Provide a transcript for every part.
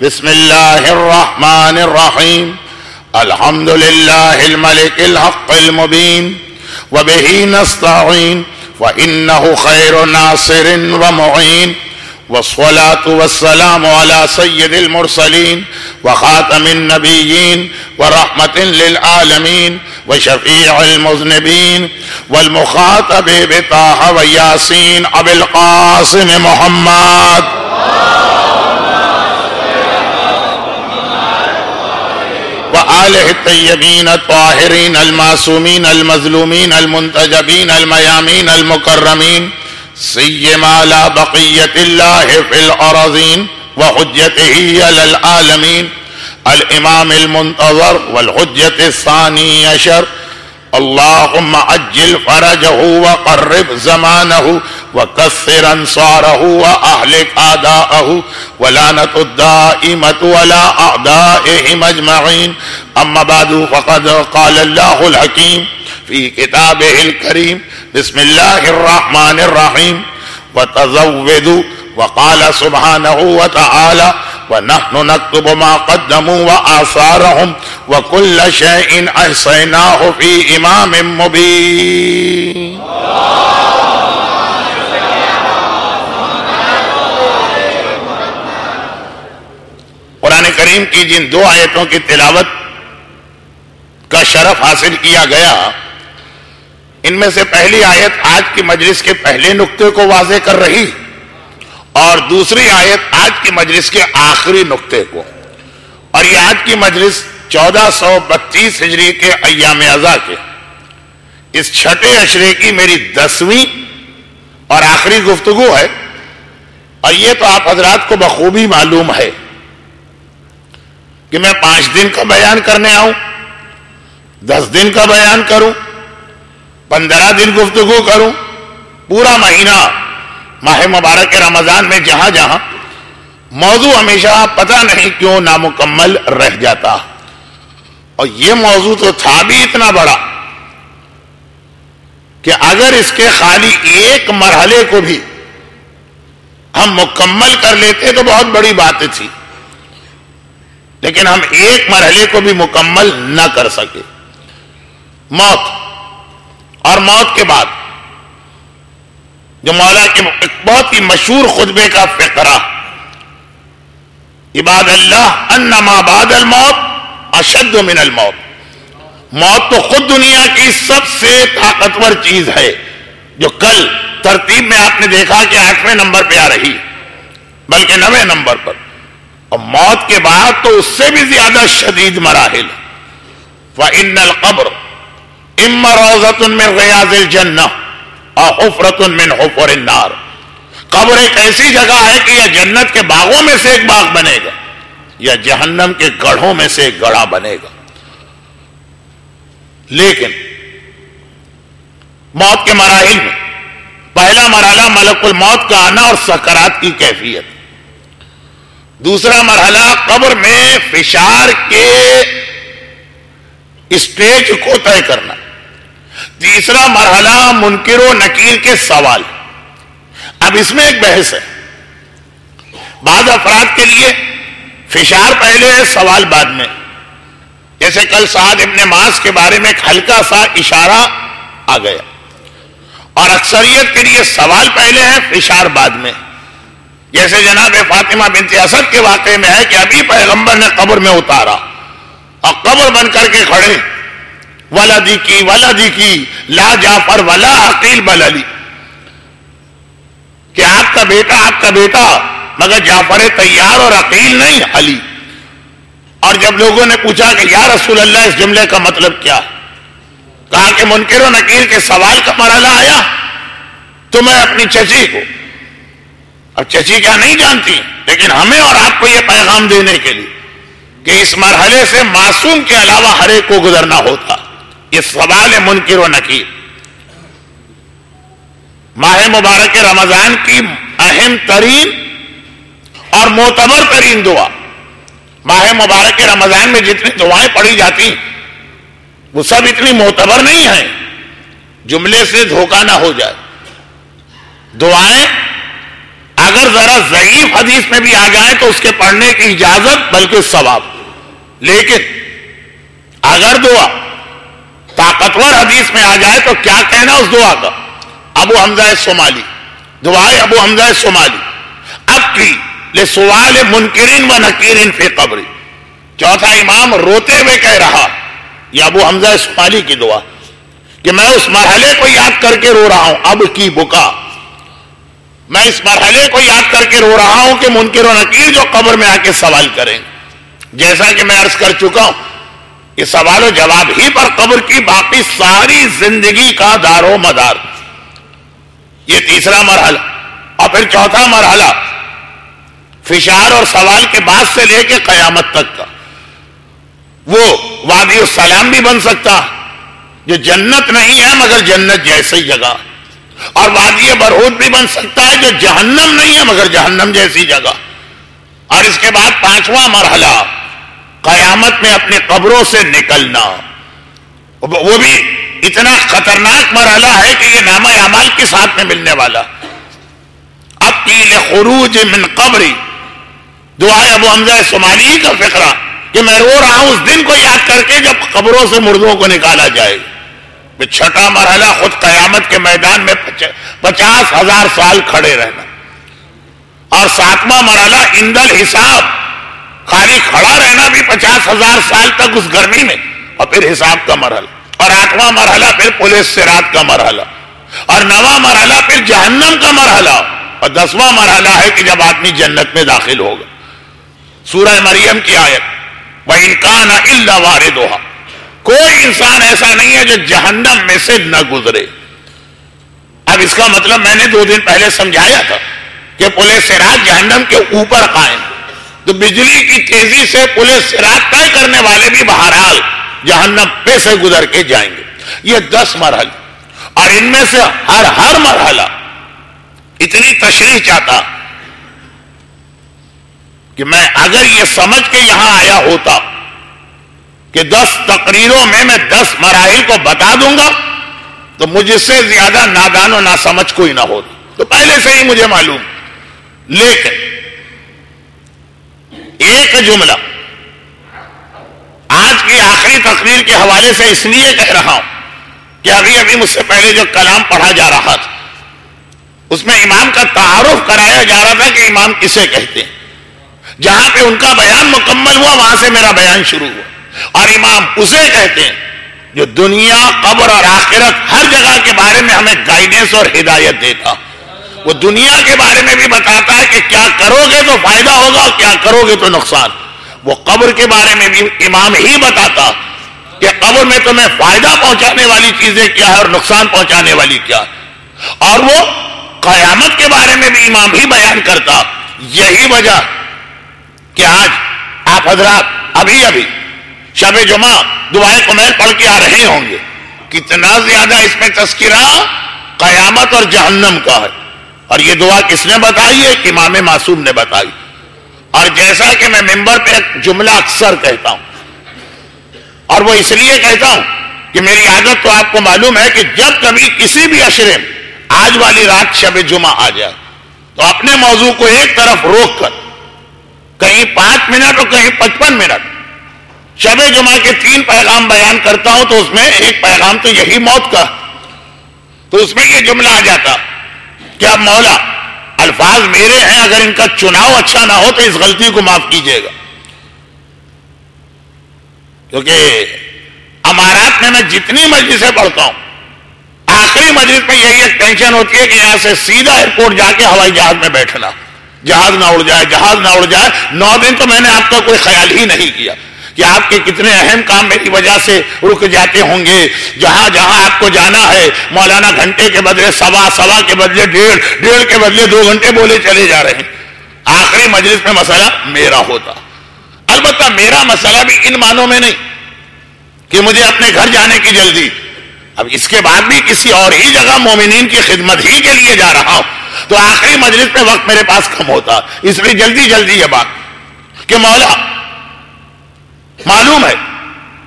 بسم الله الرحمن الرحيم الحمد لله الملك الحق المبين وبه نستعين وإنه خير ناصر ومعين والصلاة والسلام على سيد المرسلين وخاتم النبيين ورحمة للعالمين وشفيع المذنبين والمخاطب بطه وياسين أبي القاسم محمد وآله الطيبين الطاهرين المعصومين المظلومين المنتجبين الميامين المكرمين سيما على بقية الله في الأراضين وحجته على العالمين الإمام المنتظر والحجة الثاني عشر اللهم عجل فرجه وقرب زمانه وكثر انصاره وأهلك أعداءه ولعنة الدائمة على أعدائهم أجمعين أما بعد فقد قال الله الحكيم في كتابه الكريم بسم الله الرحمن الرحيم وتزودوا وقال سبحانه وتعالى ونحن نكتب ما قدموا وآثارهم وكل شيء أحصيناه في إمام مبين. قرآن کریم کی جن دو آیتوں کی تلاوت کا شرف حاصل کیا گیا، ان میں سے پہلی آیت آج کی مجلس کے پہلے نقطے کو واضح کر رہی اور دوسری آیت آج کی مجلس کے آخری نقطے کو، اور یہ آج کی مجلس 1432 ہجری کے ایام اعضاء کے اس چھٹے عشرے کی میری 10ویں اور آخری گفتگو ہے، اور یہ تو آپ حضرات کو بخوبی معلوم ہے کہ میں 5 دن کا بیان کرنے آؤں، 10 دن کا بیان کروں، 15 دن گفتگو کروں، پورا مہینہ ماہ مبارک رمضان میں جہاں جہاں موضوع ہمیشہ پتہ نہیں کیوں نامکمل رہ جاتا، اور یہ موضوع تو تھا بھی اتنا بڑا کہ اگر اس کے خالی ایک مرحلے کو بھی ہم مکمل کر لیتے تو بہت بڑی بات تھی، لیکن ہم ایک مرحلے کو بھی مکمل نہ کر سکے۔ موت اور موت کے بعد جو مولا کے بہت ہی مشہور خطبے کا فقرہ، عباد اللہ ان ما بعد الموت اشد من الموت، موت تو خود دنیا کی سب سے طاقتور چیز ہے، جو کل ترتیب میں آپ نے دیکھا کہ 8ویں نمبر پہ آ رہی، بلکہ 9ویں نمبر پر، اور موت کے بعد تو اس سے بھی زیادہ شدید مراحل۔ فإن القبر اما روضۃ من ریاض الجنہ اور حفرۃ من حفر النار، قبر ایک ایسی جگہ ہے کہ یا جنت کے باغوں میں سے ایک باغ بنے گا یا جہنم کے گڑھوں میں سے ایک گڑھا بنے گا۔ لیکن موت کے مراحل میں پہلا مرحلہ ملک الموت کا آنا اور سکرات کی کیفیت، دوسرا مرحلہ قبر میں فشار کے اسٹیج کو طے کرنا، تیسرا مرحلہ منکر و نکیر کے سوال۔ اب اس میں ایک بحث ہے، بعض افراد کے لیے فشار پہلے ہے سوال بعد میں، جیسے کل سعد ابن معاذ کے بارے میں ایک ہلکا سا اشارہ آ گیا، اور اکثریت کے لیے سوال پہلے ہے فشار بعد میں، جیسے جناب فاطمہ بنت اسد کے واقعے میں ہے کہ ابھی پیغمبر نے قبر میں اتارا اور قبر بن کر کے کھڑے، ولدی کی لا جعفر ولا عقیل بل علی، کہ آپ کا بیٹا مگر جعفر تیار اور عقیل نہیں علی۔ اور جب لوگوں نے پوچھا کہ یا رسول اللہ اس جملے کا مطلب کیا، کہا کہ منکر و نکیر کے سوال کا مرحلہ آیا تو میں اپنی چچی کو، اب چچی کیا نہیں جانتی، لیکن ہمیں اور آپ کو یہ پیغام دینے کے لیے کہ اس مرحلے سے معصوم کے علاوہ ہر ایک کو گزرنا ہوتا، یہ سوال ہے منکر و نکیر۔ ماہ مبارک رمضان کی اہم ترین اور معتبر ترین دعا، ماہ مبارک رمضان میں جتنی دعائیں پڑھی جاتی وہ سب اتنی معتبر نہیں ہیں، جملے سے دھوکہ نہ ہو جائے۔ دعائیں اگر ذرا ضعیف حدیث میں بھی آ جائے تو اس کے پڑھنے کی اجازت بلکہ ثواب. لیکن اگر دعا طاقتور حدیث میں آ جائے تو کیا کہنا اس دعا کا؟ ابو حمزہ صومالی، دعائے ابو حمزہ صومالی، اب کی لسوال منکرین و نکیرین فی قبری. چوتھا امام روتے ہوئے کہہ رہا، یہ ابو حمزہ صومالی کی دعا، کہ میں اس مرحلے کو یاد کر کے رو رہا ہوں. اب کی بکا، میں اس مرحلے کو یاد کر کے رو رہا ہوں کہ منکر و نکیر جو قبر میں آ کے سوال کریں. جیسا کہ میں عرض کر چکا ہوں، یہ سوال و جواب ہی پر قبر کی باقی ساری زندگی کا دار و مدار. یہ تیسرا مرحلہ. اور پھر چوتھا مرحلہ فشار اور سوال کے بعد سے لے کے قیامت تک کا. وہ وادی السلام بھی بن سکتا جو جنت نہیں ہے مگر جنت جیسی جگہ، اور وادی برہوت بھی بن سکتا ہے جو جہنم نہیں ہے مگر جہنم جیسی جگہ. اور اس کے بعد پانچواں مرحلہ قیامت میں اپنی قبروں سے نکلنا. وہ بھی اتنا خطرناک مرحلہ ہے کہ یہ نامہ اعمال کے ساتھ میں ملنے والا. اب کی لخروج من قبری، دعائے ابو حمزہ صومالی کا فقرہ کہ میں رو رہا ہوں اس دن کو یاد کر کے جب قبروں سے مردوں کو نکالا جائے. چھٹا مرحلہ خود قیامت کے میدان میں 50,000 سال کھڑے رہنا. اور ساتواں مرحلہ عند الحساب، خالی کھڑا رہنا بھی 50,000 سال تک اس گرمی میں، اور پھر حساب کا مرحلہ. اور آٹھواں مرحلہ پھر پولیس صراط کا مرحلہ. اور نواں مرحلہ پھر جہنم کا مرحلہ. اور 10واں مرحلہ ہے کہ جب آدمی جنت میں داخل ہوگا. سورہ مریم کی آیت وَإِن كَانَ إِلَّا وَارِدُهَا، کوئی انسان ایسا نہیں ہے جو جہنم میں سے نہ گزرے. اب اس کا مطلب میں نے 2 دن پہلے سمجھایا تھا کہ پل صراط جہنم کے اوپر قائم، تو بجلی کی تیزی سے پل صراط طے کرنے والے بھی بہرحال جہنم پہ سے گزر کے جائیں گے. یہ 10 مرحلے، اور ان میں سے ہر مرحلہ اتنی تشریح چاہتا کہ میں اگر یہ سمجھ کے یہاں آیا ہوتا کہ 10 تقریروں میں 10 مراحل کو بتا دوں گا تو مجھ سے زیادہ نادان و ناسمجھ کوئی نہ ہوتا، تو پہلے سے ہی مجھے معلوم. لیکن ایک جملہ آج کی آخری تقریر کے حوالے سے اس لیے کہہ رہا ہوں کہ ابھی مجھ سے پہلے جو کلام پڑھا جا رہا تھا اس میں امام کا تعارف کرایا جا رہا تھا کہ امام کسے کہتے ہیں. جہاں پہ ان کا بیان مکمل ہوا وہاں سے میرا بیان شروع ہوا. اور امام اسے کہتے ہیں جو دنیا، قبر اور آخرت ہر جگہ کے بارے میں ہمیں گائیڈنس اور ہدایت دیتا. وہ دنیا کے بارے میں بھی بتاتا ہے کہ کیا کرو گے تو فائدہ ہوگا اور کیا کرو گے تو نقصان. وہ قبر کے بارے میں بھی امام ہی بتاتا کہ قبر میں تمہیں فائدہ پہنچانے والی چیزیں کیا ہے اور نقصان پہنچانے والی کیا ہے. اور وہ قیامت کے بارے میں بھی امام ہی بیان کرتا. یہی وجہ کہ آج آپ حضرات ابھی شب جمعہ دعائے کمیل پڑھ کے آ رہے ہوں گے. کتنا زیادہ اس میں تذکرہ قیامت اور جہنم کا ہے. اور یہ دعا کس نے بتائی ہے؟ کہ امام معصوم نے بتائی. اور جیسا کہ میں ممبر پہ ایک جملہ اکثر کہتا ہوں، اور وہ اس لیے کہتا ہوں کہ میری عادت تو آپ کو معلوم ہے کہ جب کبھی کسی بھی عشرے میں آج والی رات شب جمعہ آ جائے تو اپنے موضوع کو ایک طرف روک کر کہیں 5 منٹ اور کہیں 55 منٹ شب جمعہ کے 3 پیغام بیان کرتا ہوں، تو اس میں ایک پیغام تو یہی موت کا. تو اس میں یہ جملہ آ جاتا کہ اب مولا الفاظ میرے ہیں، اگر ان کا چناؤ اچھا نہ ہو تو اس غلطی کو معاف کیجیے گا. کیونکہ امارات میں جتنی مجلسیں پڑھتا ہوں آخری مجلس میں یہی ایک ٹینشن ہوتی ہے کہ یہاں سے سیدھا ایئرپورٹ جا کے ہوائی جہاز میں بیٹھنا، جہاز نہ اڑ جائے. 9 دن تو میں نے آپ کا کوئی خیال ہی نہیں کیا کہ آپ کے کتنے اہم کام میری وجہ سے رک جاتے ہوں گے. جہاں آپ کو جانا ہے مولانا گھنٹے کے بدلے سوا کے بدلے ڈیڑھ کے بدلے 2 گھنٹے بولے چلے جا رہے ہیں. آخری مجلس میں مسئلہ میرا ہوتا. البتہ میرا مسئلہ بھی ان معنوں میں نہیں کہ مجھے اپنے گھر جانے کی جلدی، اب اس کے بعد بھی کسی اور ہی جگہ مومنین کی خدمت ہی کے لیے جا رہا ہوں، تو آخری مجلس میں وقت میرے پاس کم ہوتا. اس لیے جلدی یہ بات کہ مولا معلوم ہے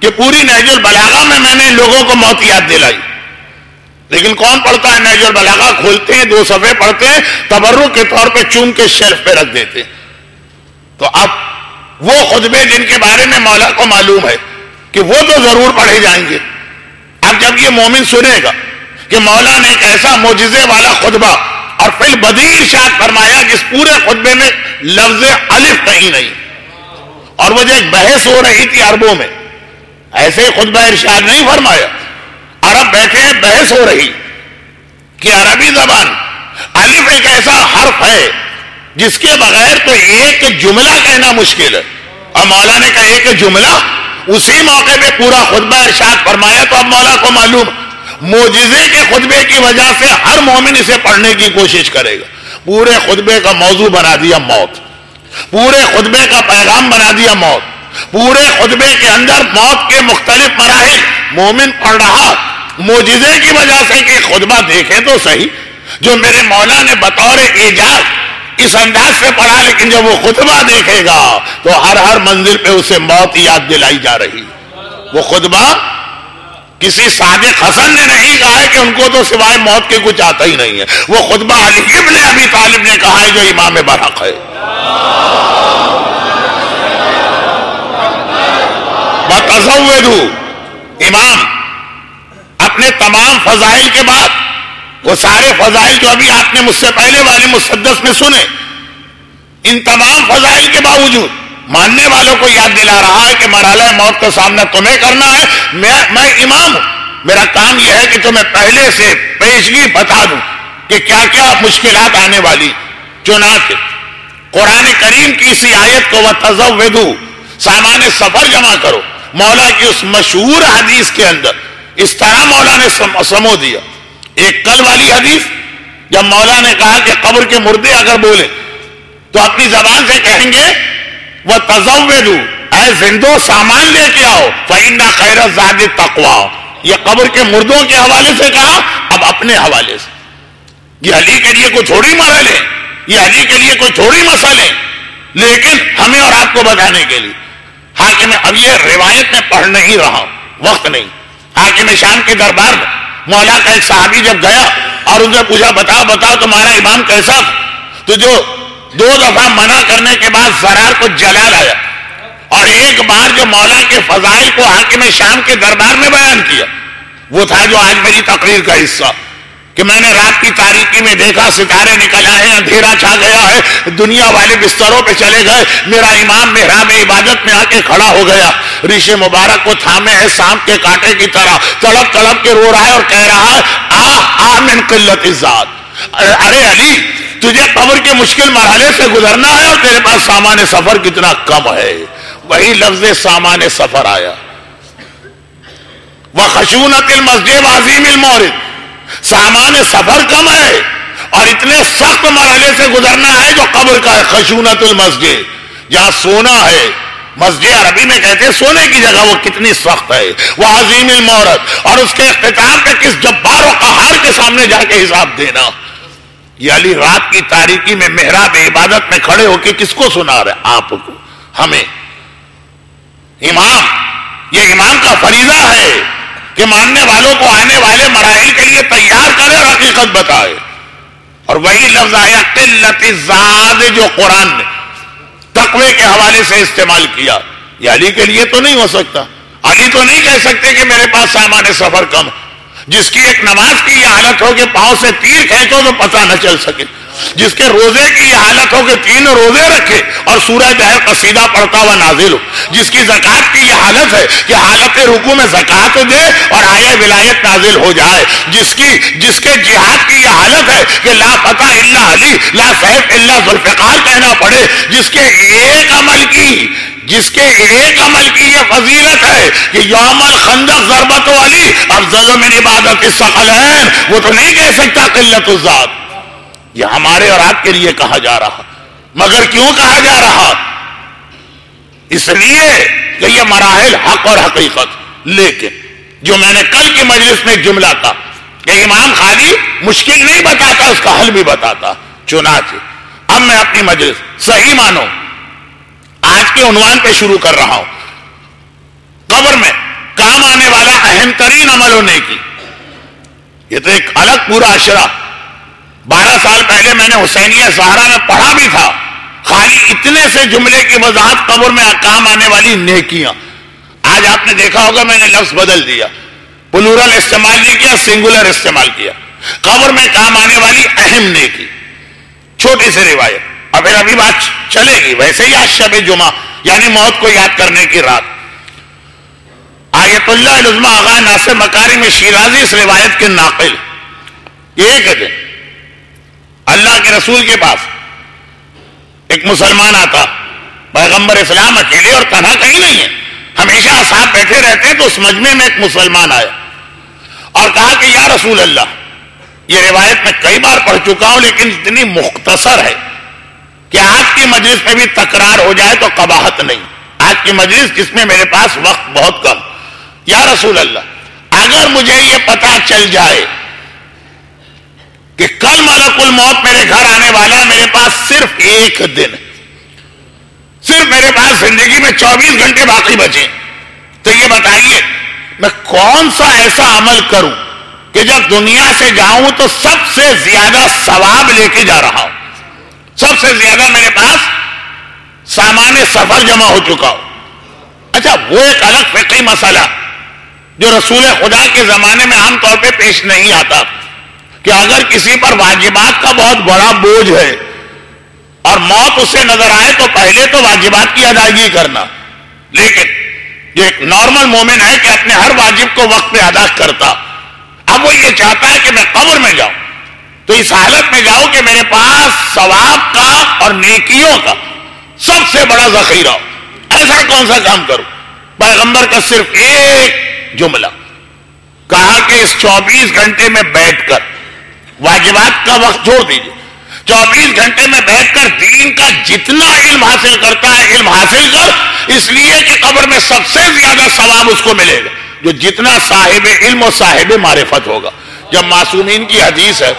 کہ پوری نہج البلاغہ میں نے لوگوں کو موت یاد دلائی. لیکن کون پڑھتا ہے؟ نہج البلاغہ کھولتے ہیں، 2 صفحے پڑھتے ہیں، تبرک کے طور پہ چوم کے شیلف پہ رکھ دیتے ہیں۔ تو اب وہ خطبے جن کے بارے میں مولا کو معلوم ہے کہ وہ تو ضرور پڑھے جائیں گے، اب جب یہ مومن سنے گا کہ مولا نے ایک ایسا معجزے والا خطبہ اور فی البدیع ارشاد فرمایا جس پورے خطبے میں لفظ الف کہیں نہیں، اور وہ جو ایک بحث ہو رہی تھی عربوں میں، ایسے ہی خطبہ ارشاد نہیں فرمایا، عرب بیٹھے ہیں، بحث ہو رہی کہ عربی زبان الف ایک ایسا حرف ہے جس کے بغیر تو ایک جملہ کہنا مشکل ہے، اور مولا نے کہا ایک جملہ، اسی موقع پہ پورا خطبہ ارشاد فرمایا۔ تو اب مولا کو معلوم معجزے کے خطبے کی وجہ سے ہر مومن اسے پڑھنے کی کوشش کرے گا۔ پورے خطبے کا موضوع بنا دیا موت، پورے خطبے کا پیغام بنا دیا موت، پورے خطبے کے اندر موت کے مختلف مراحل مومن پڑھ رہا معجزے کی وجہ سے کہ خطبہ دیکھے تو صحیح جو میرے مولا نے بطور ایجاز اس انداز سے پڑھا، لیکن جب وہ خطبہ دیکھے گا تو ہر منزل پہ اسے موت یاد دلائی جا رہی۔ وہ خطبہ کسی صادق حسن نے نہیں کہا ہے کہ ان کو تو سوائے موت کے کچھ آتا ہی نہیں ہے، وہ خطبہ علی ابن ابی طالب نے کہا ہے جو امام برحق ہے۔ وَتَزَوَّدُوا، امام اپنے تمام فضائل کے بعد وہ سارے فضائل جو ابھی آپ نے مجھ سے پہلے والے مسدس میں سنے، ان تمام فضائل کے باوجود ماننے والوں کو یاد دلا رہا ہے کہ مرحلہ موت کا سامنا تمہیں کرنا ہے، میں امام ہوں، میرا کام یہ ہے کہ تمہیں پہلے سے پیشگی بتا دوں کہ کیا کیا مشکلات آنے والی۔ چنانچہ قرآن کریم کی اسی آیت کو وَتَزَوَّدُوا، سامان سفر جمع کرو، مولا کی اس مشہور حدیث کے اندر اس طرح مولا نے سمو دیا۔ ایک کل والی حدیث جب مولا نے کہا کہ قبر کے مردے اگر بولے تو اپنی زبان سے کہیں گے وَتَزَوَّدُوا، اے زندو سامان لے کے آؤ، فَإِنَّ خَيْرَ الزَّادِ التَّقْوَىٰ، یہ قبر کے مردوں کے حوالے سے کہا، اب اپنے حوالے سے۔ یہ علی کے لیے کوئی تھوڑی مرحلے، یہ علی کے لیے کوئی تھوڑی مسئلے، لیکن ہمیں اور آپ کو بتانے کے لیے۔ حاکم، اب یہ روایت میں پڑھ نہیں رہا، وقت نہیں۔ حاکم شام کے دربار میں مولا کا ایک صحابی جب گیا اور ان سے پوچھا بتاؤ تمہارا امام کیسا تھا، تو جو 2 دفعہ منع کرنے کے بعد زرار کو جلال آیا، اور ایک بار جو مولا کے فضائل کو حاکم شام کے دربار میں بیان کیا، وہ تھا جو آج میری تقریر کا حصہ، کہ میں نے رات کی تاریکی میں دیکھا ستارے نکل آئے ہیں، اندھیرا چھا گیا ہے، دنیا والے بستروں پہ چلے گئے، میرا امام محراب عبادت میں آ کے کھڑا ہو گیا، ریش مبارک کو تھامے ہے سانپ کے کانٹے کی طرح، تڑپ تڑپ کے رو رہا ہے اور کہہ رہا ہے آہ من قلت الذات، ارے علی تجھے قبر کے مشکل مرحلے سے گزرنا ہے اور تیرے پاس سامان سفر کتنا کم ہے۔ وہی لفظ سامان سفر آیا، وَخَشُونَةِ الْمَسْجِدِ وَعَظِيمِ الْمَوْرِدِ، سامان سفر کم ہے اور اتنے سخت مرحلے سے گزرنا ہے جو قبر کا ہے۔ خشونت المسجد، جہاں سونا ہے، مسجد عربی میں کہتے ہیں سونے کی جگہ، وہ کتنی سخت ہے۔ وہ عظیم المورد، اور اس کے اختتام پہ کس جبار و قہار کے سامنے جا کے حساب دینا۔ یہ علی رات کی تاریکی میں محراب عبادت میں کھڑے ہو کے کس کو سنا رہے؟ آپ کو، ہمیں۔ امام، یہ امام کا فریضہ ہے کہ ماننے والوں کو آنے والے مراحل کے لیے تیار کرے اور حقیقت بتائے۔ اور وہی لفظ آیا قلت الزاد جو قرآن نے تقوی کے حوالے سے استعمال کیا، یہ علی کے لیے تو نہیں ہو سکتا۔ علی تو نہیں کہہ سکتے کہ میرے پاس سامان سفر کم، جس کی ایک نماز کی یہ حالت ہو کہ پاؤں سے تیر کھینچو تو پتہ نہ چل سکے، جس کے روزے کی یہ حالت ہو کہ 3 روزے رکھے اور سورہ دہر قصیدہ پڑھتا ہوا نازل ہو، جس کی زکوٰۃ کی یہ حالت ہے کہ حالت رکوع میں زکوٰۃ دے اور آیہ ولایت نازل ہو جائے، جس کے جہاد کی یہ حالت ہے کہ لا فتح الا علی لا سیف الا ذوالفقار کہنا پڑے، جس کے ایک عمل کی یہ فضیلت ہے کہ یوم الخندق ضربت علی افضل من عبادت الثقلین، وہ تو نہیں کہہ سکتا قلت الذات۔ یہ ہمارے اور آپ کے لیے کہا جا رہا، مگر کیوں کہا جا رہا؟ اس لیے کہ یہ مراحل حق اور حقیقت۔ لیکن جو میں نے کل کی مجلس میں ایک جملہ کہا کہ امام خالی مشکل نہیں بتاتا، اس کا حل بھی بتاتا۔ چنانچہ اب میں اپنی مجلس صحیح مانو آج کے عنوان پہ شروع کر رہا ہوں، قبر میں کام آنے والا اہم ترین عمل ہونے کی، یہ تو ایک الگ پورا عشرہ. 12 سال پہلے میں نے حسینیہ زہرا میں پڑھا بھی تھا. خالی اتنے سے جملے کی وضاحت قبر میں کام آنے والی نیکیاں. آج آپ نے دیکھا ہوگا میں نے لفظ بدل دیا, پلورل استعمال نہیں کیا, سنگولر استعمال کیا. قبر میں کام آنے والی اہم نیکی, چھوٹی سی روایت. اور پھر ابھی بات چلے گی. ویسے ہی آج شب جمعہ یعنی موت کو یاد کرنے کی رات. آیت اللہ العظمی آغا ناصر مکارم شیرازی اس روایت کے ناقل. ایک دن اللہ کے رسول کے پاس ایک مسلمان آتا, پیغمبر اسلام اکیلے اور تنہا کہیں نہیں ہے, ہمیشہ اصحاب بیٹھے رہتے ہیں. تو اس مجمع میں ایک مسلمان آیا اور کہا کہ یا رسول اللہ, یہ روایت میں کئی بار پڑھ چکا ہوں لیکن اتنی مختصر ہے کہ آج کی مجلس میں بھی تکرار ہو جائے تو قباحت نہیں. آج کی مجلس جس میں میرے پاس وقت بہت کم. یا رسول اللہ, اگر مجھے یہ پتا چل جائے کہ کل ملک الموت میرے گھر آنے والا ہے, میرے پاس صرف ایک دن, صرف میرے پاس زندگی میں 24 گھنٹے باقی بچے, تو یہ بتائیے میں کون سا ایسا عمل کروں کہ جب دنیا سے جاؤں تو سب سے زیادہ ثواب لے کے جا رہا ہوں, سب سے زیادہ میرے پاس سامان سفر جمع ہو چکا ہو. اچھا, وہ ایک الگ فقہی مسئلہ جو رسول خدا کے زمانے میں عام طور پہ پیش نہیں آتا کہ اگر کسی پر واجبات کا بہت بڑا بوجھ ہے اور موت اسے نظر آئے تو پہلے تو واجبات کی ادائیگی کرنا, لیکن جو ایک نارمل مومن ہے کہ اپنے ہر واجب کو وقت پہ ادا کرتا, اب وہ یہ چاہتا ہے کہ میں قبر میں جاؤں تو اس حالت میں جاؤں کہ میرے پاس ثواب کا اور نیکیوں کا سب سے بڑا ذخیرہ ہو. ایسا کون سا کام کروں؟ پیغمبر کا صرف ایک جملہ کہا کہ اس 24 گھنٹے میں بیٹھ کر, واجبات کا وقت چھوڑ دیجیے, 24 گھنٹے میں بیٹھ کر دین کا جتنا علم حاصل کرتا ہے علم حاصل کر, اس لیے کہ قبر میں سب سے زیادہ ثواب اس کو ملے گا جو جتنا صاحب علم و صاحب معرفت ہوگا. جب معصومین کی حدیث ہے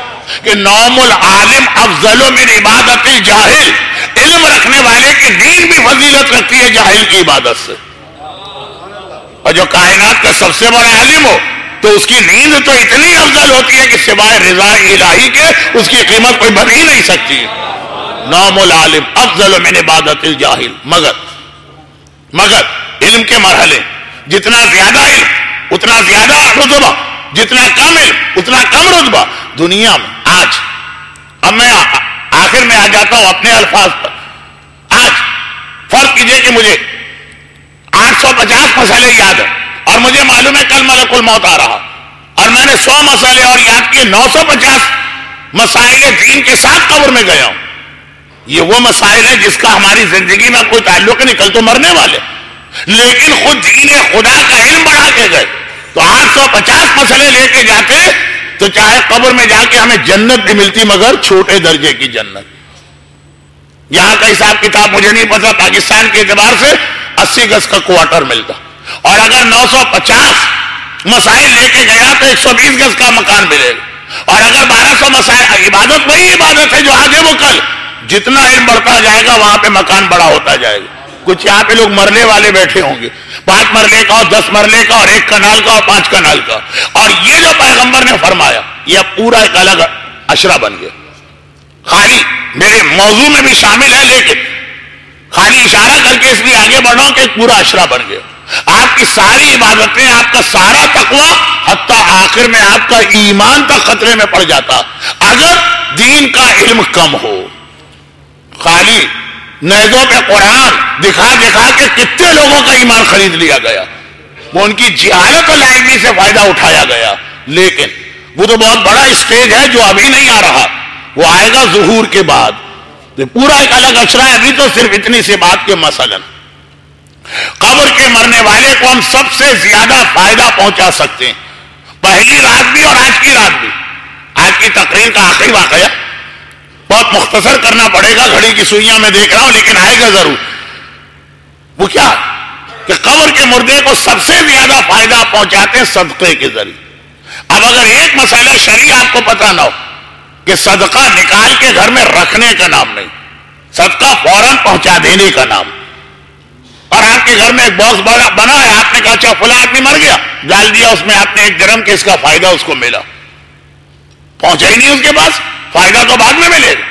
کہ نوم العالم افضل من عبادت الجاہل, علم رکھنے والے کی نیند بھی فضیلت رکھتی ہے جاہل کی عبادت سے. اور جو کائنات کا سب سے بڑا عالم ہو تو اس کی نیند تو اتنی افضل ہوتی ہے کہ سوائے رضا الہی کے اس کی قیمت کوئی بن ہی نہیں سکتی. نوم العالم افضل من عبادت الجاہل. مگر علم کے مرحلے, جتنا زیادہ علم اتنا زیادہ رتبہ, جتنا کم علم اتنا کم رتبہ دنیا میں. آج اب میں آخر میں آ جاتا ہوں اپنے الفاظ پر. آج فرض کیجئے کہ مجھے 850 مسئلے یاد ہیں اور مجھے معلوم ہے کل ملک الموت آ رہا, اور میں نے 100 مسئلے اور یاد کیے, 950 مسائل دین کے ساتھ قبر میں گیا ہوں. یہ وہ مسائل ہیں جس کا ہماری زندگی میں کوئی تعلق نہیں, کل تو مرنے والے, لیکن خود دین خدا کا علم بڑھا کے گئے. تو 850 مسئلے لے کے جاتے تو چاہے قبر میں جا کے ہمیں جنت بھی ملتی مگر چھوٹے درجے کی جنت. یہاں کا حساب کتاب مجھے نہیں پتا, پاکستان کے اعتبار سے 80 گز کا کوارٹر ملتا, اور اگر 950 مسائل لے کے گیا تو 120 گز کا مکان ملے گا. اور اگر 1200 مسائل, عبادت وہی عبادت ہے جو آج ہے وہ کل, جتنا علم بڑھتا جائے گا وہاں پہ مکان بڑا ہوتا جائے گا. کچھ یہاں پہ لوگ مرلے والے بیٹھے ہوں گے, 5 مرلے کا اور 10 مرلے کا اور 1 کنال کا اور 5 کنال کا, اور یہ جو پیغمبر نے فرمایا یہ پورا ایک الگ عشرہ بن گیا. خالی میرے موضوع میں بھی شامل ہے لیکن خالی اشارہ کر کے اس لیے آگے بڑھا کہ ایک پورا عشرہ بن گیا. آپ کی ساری عبادتیں, آپ کا سارا تقوی, حتیٰ آخر میں آپ کا ایمان تک خطرے میں پڑ جاتا اگر دین کا علم کم ہو. خالی نیزوں پہ قرآن دکھا دکھا کے کتنے لوگوں کا ایمان خرید لیا گیا, وہ ان کی جہالت و لاعلمی سے فائدہ اٹھایا گیا. لیکن وہ تو بہت بڑا اسٹیج ہے جو ابھی نہیں آ رہا, وہ آئے گا ظہور کے بعد. پورا ایک الگ عشرہ ہے. ابھی تو صرف اتنی سی بات کے مثلا قبر کے مرنے والے کو ہم سب سے زیادہ فائدہ پہنچا سکتے ہیں, پہلی رات بھی اور آج کی رات بھی. آج کی تقریر کا آخری واقعہ بہت مختصر کرنا پڑے گا, گھڑی کی سوئیاں میں دیکھ رہا ہوں لیکن آئے گا ضرور. وہ کیا کہ قبر کے مردے کو سب سے زیادہ فائدہ پہنچاتے ہیں صدقے کے ذریعے. اب اگر ایک مسئلہ شرعی آپ کو پتہ نہ ہو کہ صدقہ نکال کے گھر میں رکھنے کا نام نہیں, صدقہ فوراً پہنچا دینے کا نام. اور آپ کے گھر میں ایک باکس بنا ہے, آپ نے کہا اچھا فلاں آدمی مر گیا, ڈال دیا اس میں آپ نے 1 درہم کے, اس کا فائدہ اس کو ملا. پہنچا ہی نہیں اس کے پاس، فائدہ تو بعد میں ملے گا۔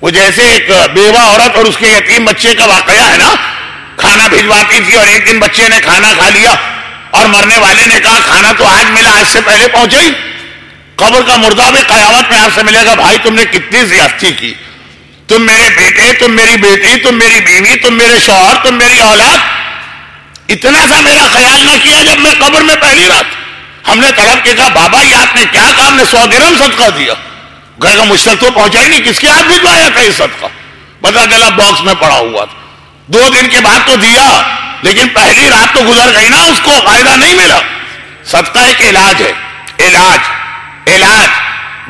وہ جیسے ایک بیوہ عورت اور اس کے یتیم بچے کا واقعہ ہے نا، کھانا بھجواتی تھی اور ایک دن بچے نے کھانا کھا لیا اور مرنے والے نے کہا کھانا تو آج ملا، آج سے پہلے پہنچا ہی۔ قبر کا مردہ بھی قیامت میں آپ سے ملے گا، بھائی تم نے کتنی زیادتی کی، تم میرے بیٹے، تم میری بیٹی، تم میری بیوی، تم میرے شوہر، تم میری اولاد، اتنا سا میرا خیال نہ کیا جب میں قبر میں پہلی رات۔ ہم نے تڑپ کے کہا بابا یہ آپ نے کیا کہا؟ ہم نے 100 درہم صدقہ دیا۔ گھر کا مجھ تک تو پہنچا ہی نہیں، کس کے ہاتھ بھجوایا تھا یہ صدقہ؟ پتا چلا باکس میں پڑا ہوا تھا۔ 2 دن کے بعد تو دیا، لیکن پہلی رات تو گزر گئی نا، اس کو فائدہ نہیں ملا۔ صدقہ ایک علاج ہے، علاج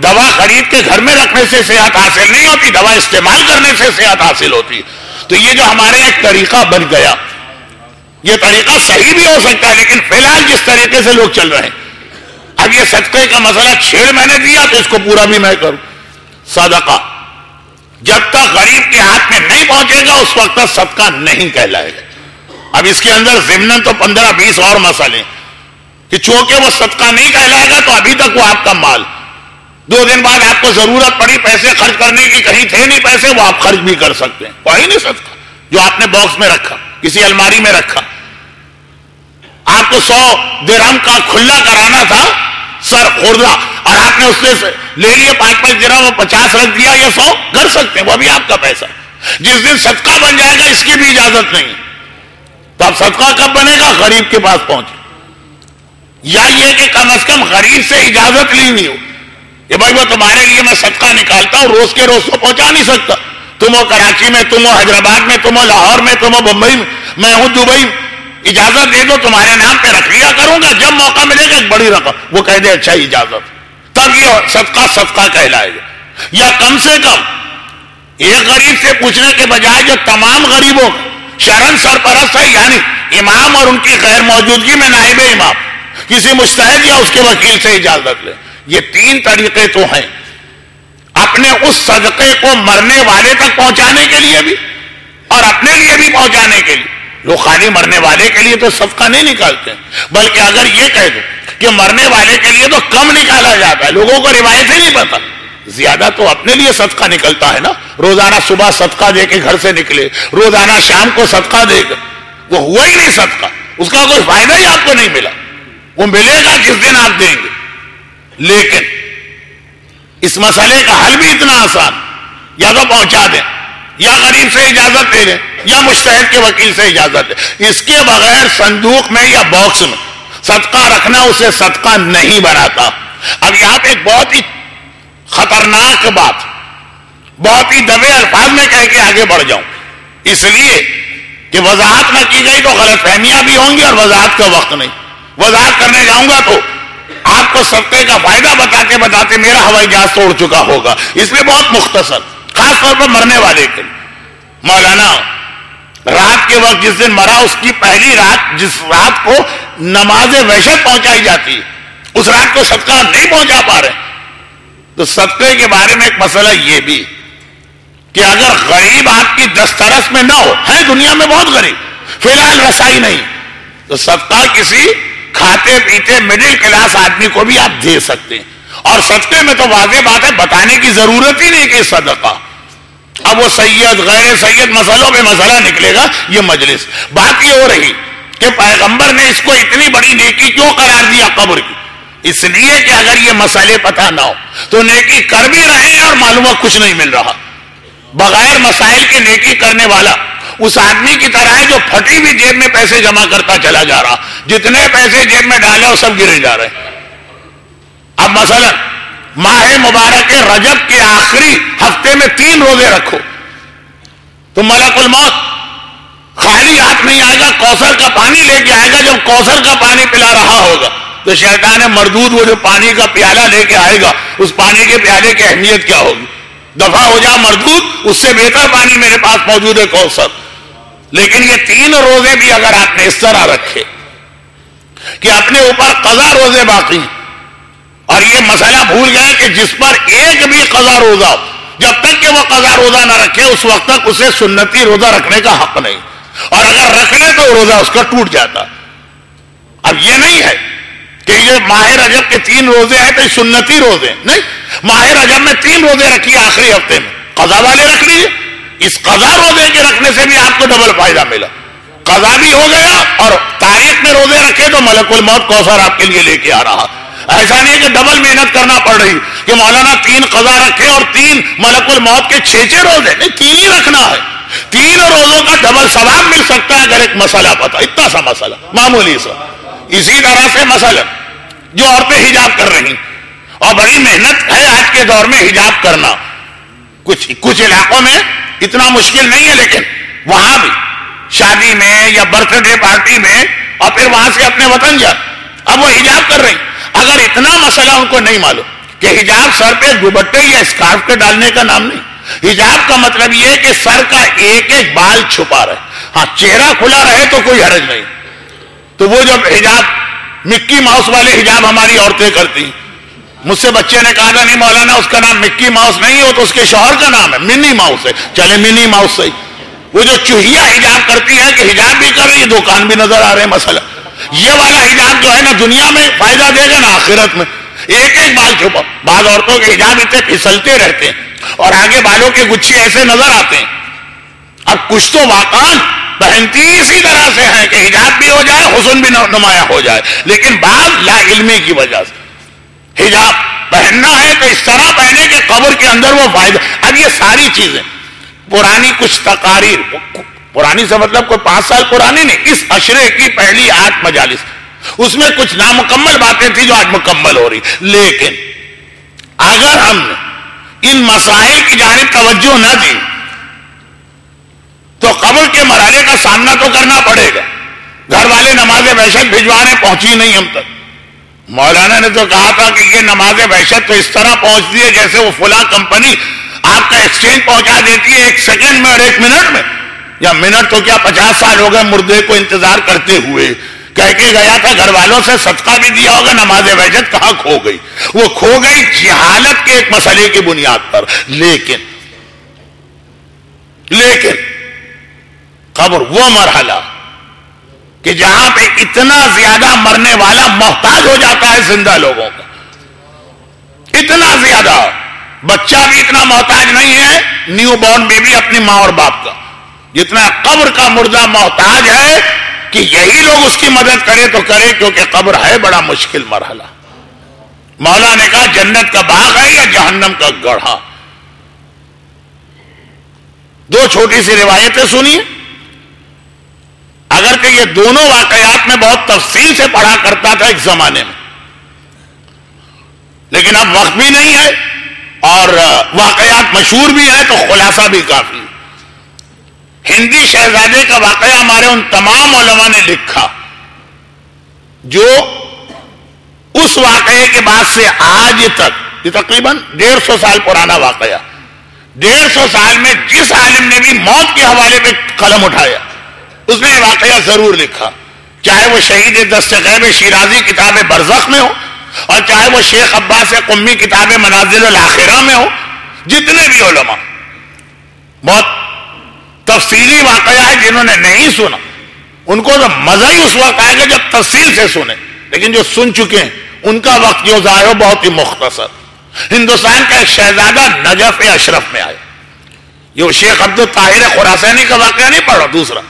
دوا خرید کے گھر میں رکھنے سے صحت حاصل نہیں ہوتی، دوا استعمال کرنے سے صحت حاصل ہوتی۔ تو یہ جو ہمارے ایک طریقہ بن گیا، یہ طریقہ صحیح بھی ہو سکتا ہے، لیکن فی الحال جس طریقے سے لوگ چل رہے ہیں، اب یہ صدقے کا مسئلہ چھیڑ میں نے دیا تو اس کو پورا بھی میں کروں۔ صدقہ جب تک غریب کے ہاتھ میں نہیں پہنچے گا اس وقت تک صدقہ نہیں کہلائے گا۔ اب اس کے اندر ضمناً تو 15-20 اور مسئلے کہ چونکہ وہ صدقہ نہیں کہلائے گا تو ابھی تک وہ آپ کا مال، 2 دن بعد آپ کو ضرورت پڑی پیسے خرچ کرنے کی، کہیں تھے نہیں پیسے، وہ آپ خرچ بھی کر سکتے ہیں، کوئی نہیں صدقہ جو آپ نے باکس میں رکھا، کسی الماری میں رکھا۔ آپ کو 100 درہم کا کھلا کرانا تھا سر خوردہ، اور آپ نے اس سے لے لیے 5-5 درہم اور 50 رکھ دیا یا 100 کر سکتے ہیں، وہ بھی آپ کا پیسہ۔ جس دن صدقہ بن جائے گا اس کی بھی اجازت نہیں، تو اب صدقہ کب بنے گا؟ غریب کے پاس پہنچے، یا یہ کہ کم از کم غریب سے اجازت لی ہوئی ہو کہ بھائی وہ تمہارے لیے میں صدقہ نکالتا ہوں، روز کے روز تو پہنچا نہیں سکتا، تم ہو کراچی میں، تم ہو حیدرآباد میں، تم ہو لاہور میں، تم ہو بمبئی میں، میں ہوں دبئی میں، اجازت دے دو تمہارے نام پہ رکھ لیا کروں گا، جب موقع ملے گا ایک بڑی رقم وہ کہہ دے اچھا اجازت، تب یہ صدقہ کہلائے گا۔ یا کم سے کم ایک غریب سے پوچھنے کے بجائے جو تمام غریبوں شرن سرپرست ہے، یعنی امام اور ان کی غیر موجودگی میں نائب امام، کسی مجتہد یا اس کے وکیل سے اجازت لے۔ یہ 3 طریقے تو ہیں اپنے اس صدقے کو مرنے والے تک پہنچانے کے لیے بھی اور اپنے لیے بھی پہنچانے کے لیے۔ لوگ خالی مرنے والے کے لیے تو صدقہ نہیں نکالتے، بلکہ اگر یہ کہہ دو کہ مرنے والے کے لیے تو کم نکالا جاتا ہے، لوگوں کو روایت ہی نہیں پتا، زیادہ تو اپنے لیے صدقہ نکلتا ہے نا۔ روزانہ صبح صدقہ دے کے گھر سے نکلے، روزانہ شام کو صدقہ دے کر، وہ ہوا ہی نہیں صدقہ، اس کا کوئی فائدہ ہی آپ کو نہیں ملا، وہ ملے گا جس دن آپ دیں گے۔ لیکن اس مسئلے کا حل بھی اتنا آسان، یا تو پہنچا دیں، یا غریب سے اجازت لے لیں، یا مجتہد کے وکیل سے اجازت لیں۔ اس کے بغیر صندوق میں یا باکس میں صدقہ رکھنا اسے صدقہ نہیں بناتا۔ اب یہاں پہ ایک بہت ہی خطرناک بات، بہت ہی دبے الفاظ میں کہہ کے آگے بڑھ جاؤں، اس لیے کہ وضاحت نہ کی گئی تو غلط فہمیاں بھی ہوں گی اور وضاحت کا وقت نہیں۔ وضاحت کرنے جاؤں گا تو آپ کو صدقے کا فائدہ بتاتے بتاتے میرا ہوائی جہاز توڑ چکا ہوگا، اس لیے بہت مختصر، خاص طور پر مرنے والے کے لیے۔ مولانا رات کے وقت جس دن مرا اس کی پہلی رات، جس رات کو نماز وحشت پہنچائی جاتی ہے، اس رات کو صدقہ نہیں پہنچا پا رہے، تو صدقے کے بارے میں ایک مسئلہ یہ بھی کہ اگر غریب آپ کی دسترس میں نہ ہو، ہے دنیا میں بہت غریب، فی الحال رسائی نہیں، تو صدقہ کسی کھاتے پیتے مڈل کلاس آدمی کو بھی آپ دے سکتے ہیں۔ اور صدقے میں تو واضح بات ہے، بتانے کی ضرورت ہی نہیں کہ صدقہ، اب وہ سید غیر سید مسئلوں پہ مسئلہ نکلے گا، یہ مجلس بات یہ ہو رہی کہ پیغمبر نے اس کو اتنی بڑی نیکی کیوں قرار دیا قبر کی؟ اس لیے کہ اگر یہ مسئلے پتہ نہ ہو تو نیکی کر بھی رہے ہیں اور معلومات کچھ نہیں مل رہا۔ بغیر مسائل کے نیکی کرنے والا اس آدمی کی طرح ہے جو پھٹی ہوئی جیب میں پیسے جمع کرتا چلا جا رہا، جتنے پیسے جیب میں ڈالے وہ سب گرے جا رہے ہیں۔ اب مثلا ماہ مبارک رجب کے آخری ہفتے میں 3 روزے رکھو تو ملک الموت خالی ہاتھ نہیں آئے گا، کوثر کا پانی لے کے آئے گا۔ جب کوثر کا پانی پلا رہا ہوگا تو شیطان مردود وہ جو پانی کا پیالہ لے کے آئے گا، اس پانی کے پیالے کی اہمیت کیا ہوگی؟ دفع ہو جا مردود، اس سے بہتر پانی میرے پاس موجود ہے کوثر۔ لیکن یہ 3 روزے بھی اگر آپ نے اس طرح رکھے کہ اپنے اوپر قضا روزے باقی ہیں، اور یہ مسئلہ بھول گئے کہ جس پر ایک بھی قضا روزہ ہو، جب تک کہ وہ قضا روزہ نہ رکھے اس وقت تک اسے سنتی روزہ رکھنے کا حق نہیں، اور اگر رکھ لے تو روزہ اس کا ٹوٹ جاتا۔ اب یہ نہیں ہے کہ یہ ماہ رجب کے 3 روزے ہیں تو سنتی روزے نہیں. ماہ رجب میں 3 روزے رکھیے آخری ہفتے میں, قضا والے رکھ لیجیے. اس قضا روزے کے رکھنے سے بھی آپ کو ڈبل فائدہ ملا, قضا بھی ہو گیا اور تاریخ میں روزے رکھے تو ملک الموت کوثر آپ کے لیے لے کے آ رہا. ایسا نہیں کہ ڈبل محنت کرنا پڑ رہی کہ مولانا 3 قضا رکھے اور 3 ملک الموت کے 6 روزے, نہیں 3 ہی رکھنا ہے. 3 روزوں کا ڈبل ثواب مل سکتا ہے اگر ایک مسئلہ پتا, اتنا سا مسئلہ معمولی سا. اسی طرح سے مثلا جو عورتیں حجاب کر رہی اور بڑی محنت ہے آج کے دور میں حجاب کرنا, کچھ علاقوں میں اتنا مشکل نہیں ہے لیکن وہاں بھی شادی میں یا برتھ ڈے پارٹی میں اور پھر وہاں سے اپنے وطن جا, اب وہ حجاب کر رہی. اگر اتنا مسئلہ ان کو نہیں معلوم کہ حجاب سر پہ دوپٹے یا اسکارف کے ڈالنے کا نام نہیں, حجاب کا مطلب یہ ہے کہ سر کا ایک ایک بال چھپا رہے, ہاں چہرہ کھلا رہے تو کوئی حرج نہیں. تو وہ جب حجاب مکی ماؤس والے حجاب ہماری عورتیں کرتی, مجھ سے بچے نے کہا تھا نہیں مولانا اس کا نام مکی ماؤس نہیں ہو تو اس کے شوہر کا نام ہے منی ماؤس ہے. چلے منی ماؤس صحیح. وہ جو چوہیا حجاب کرتی ہے کہ حجاب بھی کر رہی ہے, دکان بھی نظر آ رہے ہیں مسئلہ. یہ والا حجاب جو ہے نا دنیا میں فائدہ دے گا نا آخرت میں. ایک ایک بال چھپا, بعض عورتوں کے حجاب اتنے پھسلتے رہتے ہیں اور آگے بالوں کے گچھے ایسے نظر آتے ہیں. اب کچھ تو واقعا پہنتی اسی طرح سے ہیں کہ حجاب بھی ہو جائے حسن بھی نمایاں ہو جائے, لیکن بعض لا علمی کی وجہ سے حجاب پہننا ہے تو اس طرح پہنے کہ قبر کے اندر وہ فائدہ. اب یہ ساری چیزیں پرانی کچھ تقاریر, پرانی سے مطلب کوئی 5 سال پرانی نہیں, اس عشرے کی پہلی 8 مجالس, اس میں کچھ نامکمل باتیں تھی جو آج مکمل ہو رہی. لیکن اگر ہم نے ان مسائل کی جانب توجہ نہ دی تو قبر کے مرحلے کا سامنا تو کرنا پڑے گا. گھر والے نماز وحشت بھجوانے پہنچی نہیں ہم تک. مولانا نے تو کہا تھا کہ یہ نماز وحشت تو اس طرح پہنچتی ہے جیسے وہ فلاں کمپنی آپ کا ایکسچینج پہنچا دیتی ہے 1 سیکنڈ میں اور 1 منٹ میں, یا منٹ تو کیا 50 سال ہو گئے مردے کو انتظار کرتے ہوئے. کہہ کے گیا تھا گھر والوں سے صدقہ بھی دیا ہوگا, نماز وحشت کہاں کھو گئی. وہ کھو گئی جہالت کے ایک مسئلے کی بنیاد پر. لیکن قبر وہ مرحلہ کہ جہاں پہ اتنا زیادہ مرنے والا محتاج ہو جاتا ہے زندہ لوگوں کا, اتنا زیادہ. بچہ بھی اتنا محتاج نہیں ہے, نیو بورن بیبی اپنی ماں اور باپ کا, جتنا قبر کا مردہ محتاج ہے کہ یہی لوگ اس کی مدد کرے تو کرے, کیونکہ قبر ہے بڑا مشکل مرحلہ. مولا نے کہا جنت کا باغ ہے یا جہنم کا گڑھا. 2 چھوٹی سی روایتیں سنیے. اگر کہ یہ دونوں واقعات میں بہت تفصیل سے پڑھا کرتا تھا ایک زمانے میں, لیکن اب وقت بھی نہیں ہے اور واقعات مشہور بھی ہے تو خلاصہ بھی کافی. ہندی شہزادے کا واقعہ ہمارے ان تمام علماء نے لکھا جو اس واقعے کے بعد سے آج تک, یہ تقریباً 150 سال پرانا واقعہ, 150 سال میں جس عالم نے بھی موت کے حوالے پہ قلم اٹھایا اس نے یہ واقعہ ضرور لکھا, چاہے وہ شہید دست غیب شیرازی کتاب برزخ میں ہو اور چاہے وہ شیخ عباس قمی کتاب منازل الاخرہ میں ہو. جتنے بھی علماء, بہت تفصیلی واقعہ ہے. جنہوں نے نہیں سنا ان کو تو مزہ ہی اس وقت آئے گا جب تفصیل سے سنے, لیکن جو سن چکے ہیں ان کا وقت جو ضائع ہو بہت ہی مختصر. ہندوستان کا ایک شہزادہ نجف اشرف میں آیا. یہ شیخ عبد الطاہر خراسانی کا واقعہ نہیں پڑھو, دوسرا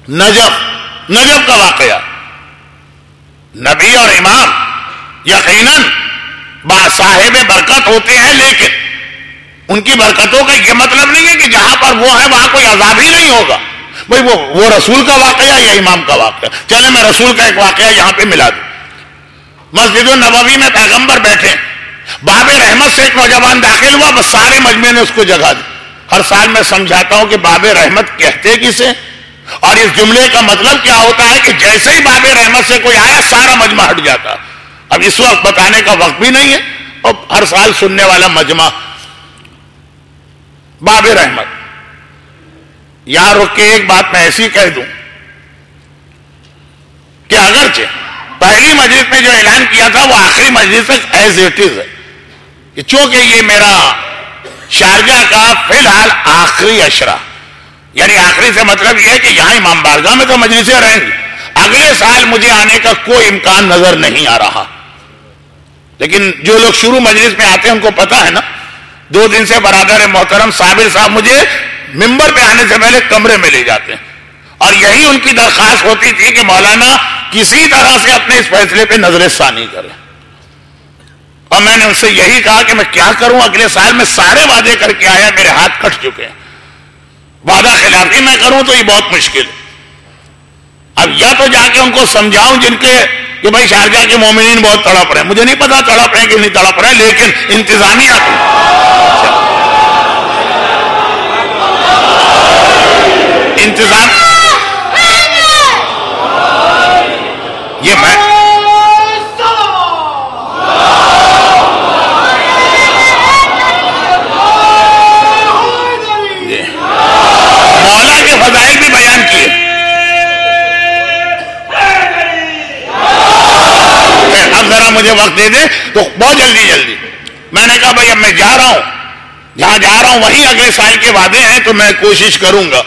نجف کا واقعہ. نبی اور امام یقیناً صاحب برکت ہوتے ہیں, لیکن ان کی برکتوں کا یہ مطلب نہیں ہے کہ جہاں پر وہ ہے وہاں کوئی عذاب ہی نہیں ہوگا. بھئی وہ رسول کا واقعہ یا امام کا واقعہ. چلے میں رسول کا ایک واقعہ یہاں پہ ملا دوں. مسجد النبوی میں پیغمبر بیٹھے, باب رحمت سے ایک نوجوان داخل ہوا, بس سارے مجمع نے اس کو جگہ دی. ہر سال میں سمجھاتا ہوں کہ باب رحمت کہتے کسے اور اس جملے کا مطلب کیا ہوتا ہے کہ جیسے ہی باب رحمت سے کوئی آیا سارا مجمع ہٹ جاتا. اب اس وقت بتانے کا وقت بھی نہیں ہے اور ہر سال سننے والا مجمع. باب رحمت, یہاں رک کے ایک بات میں ایسی کہہ دوں کہ اگرچہ پہلی مجلس میں جو اعلان کیا تھا وہ آخری مجلس تک ایز اٹ از ہے, کہ چونکہ یہ میرا شارجہ کا فی الحال آخری عشرہ, یعنی آخری سے مطلب یہ ہے کہ یہاں امام بارگاہ میں تو مجلسیں رہیں گی, اگلے سال مجھے آنے کا کوئی امکان نظر نہیں آ رہا. لیکن جو لوگ شروع مجلس میں آتے ہیں ان کو پتا ہے نا, 2 دن سے برادر محترم صابر صاحب مجھے ممبر پہ آنے سے پہلے کمرے میں لے جاتے ہیں, اور یہی ان کی درخواست ہوتی تھی کہ مولانا کسی طرح سے اپنے اس فیصلے پہ نظر ثانی کرے. اور میں نے ان سے یہی کہا کہ میں کیا کروں, اگلے سال میں سارے وعدے کر کے آیا, میرے ہاتھ کٹ چکے ہیں, وعدہ خلافی میں کروں تو یہ بہت مشکل. اب یا تو جا کے ان کو سمجھاؤں جن کے کہ بھائی شارجہ کے مومنین بہت تڑپ رہے ہیں, مجھے نہیں پتا تڑپ رہے ہیں کہ نہیں تڑپ رہے, لیکن انتظامیہ انتظام یہ میں مولا کے فضائل بھی بیان کیے. اب ذرا مجھے وقت دے دے تو بہت جلدی میں نے کہا بھائی اب میں جا رہا ہوں, جہاں جا رہا ہوں وہی اگلے سال کے وعدے ہیں تو میں کوشش کروں گا,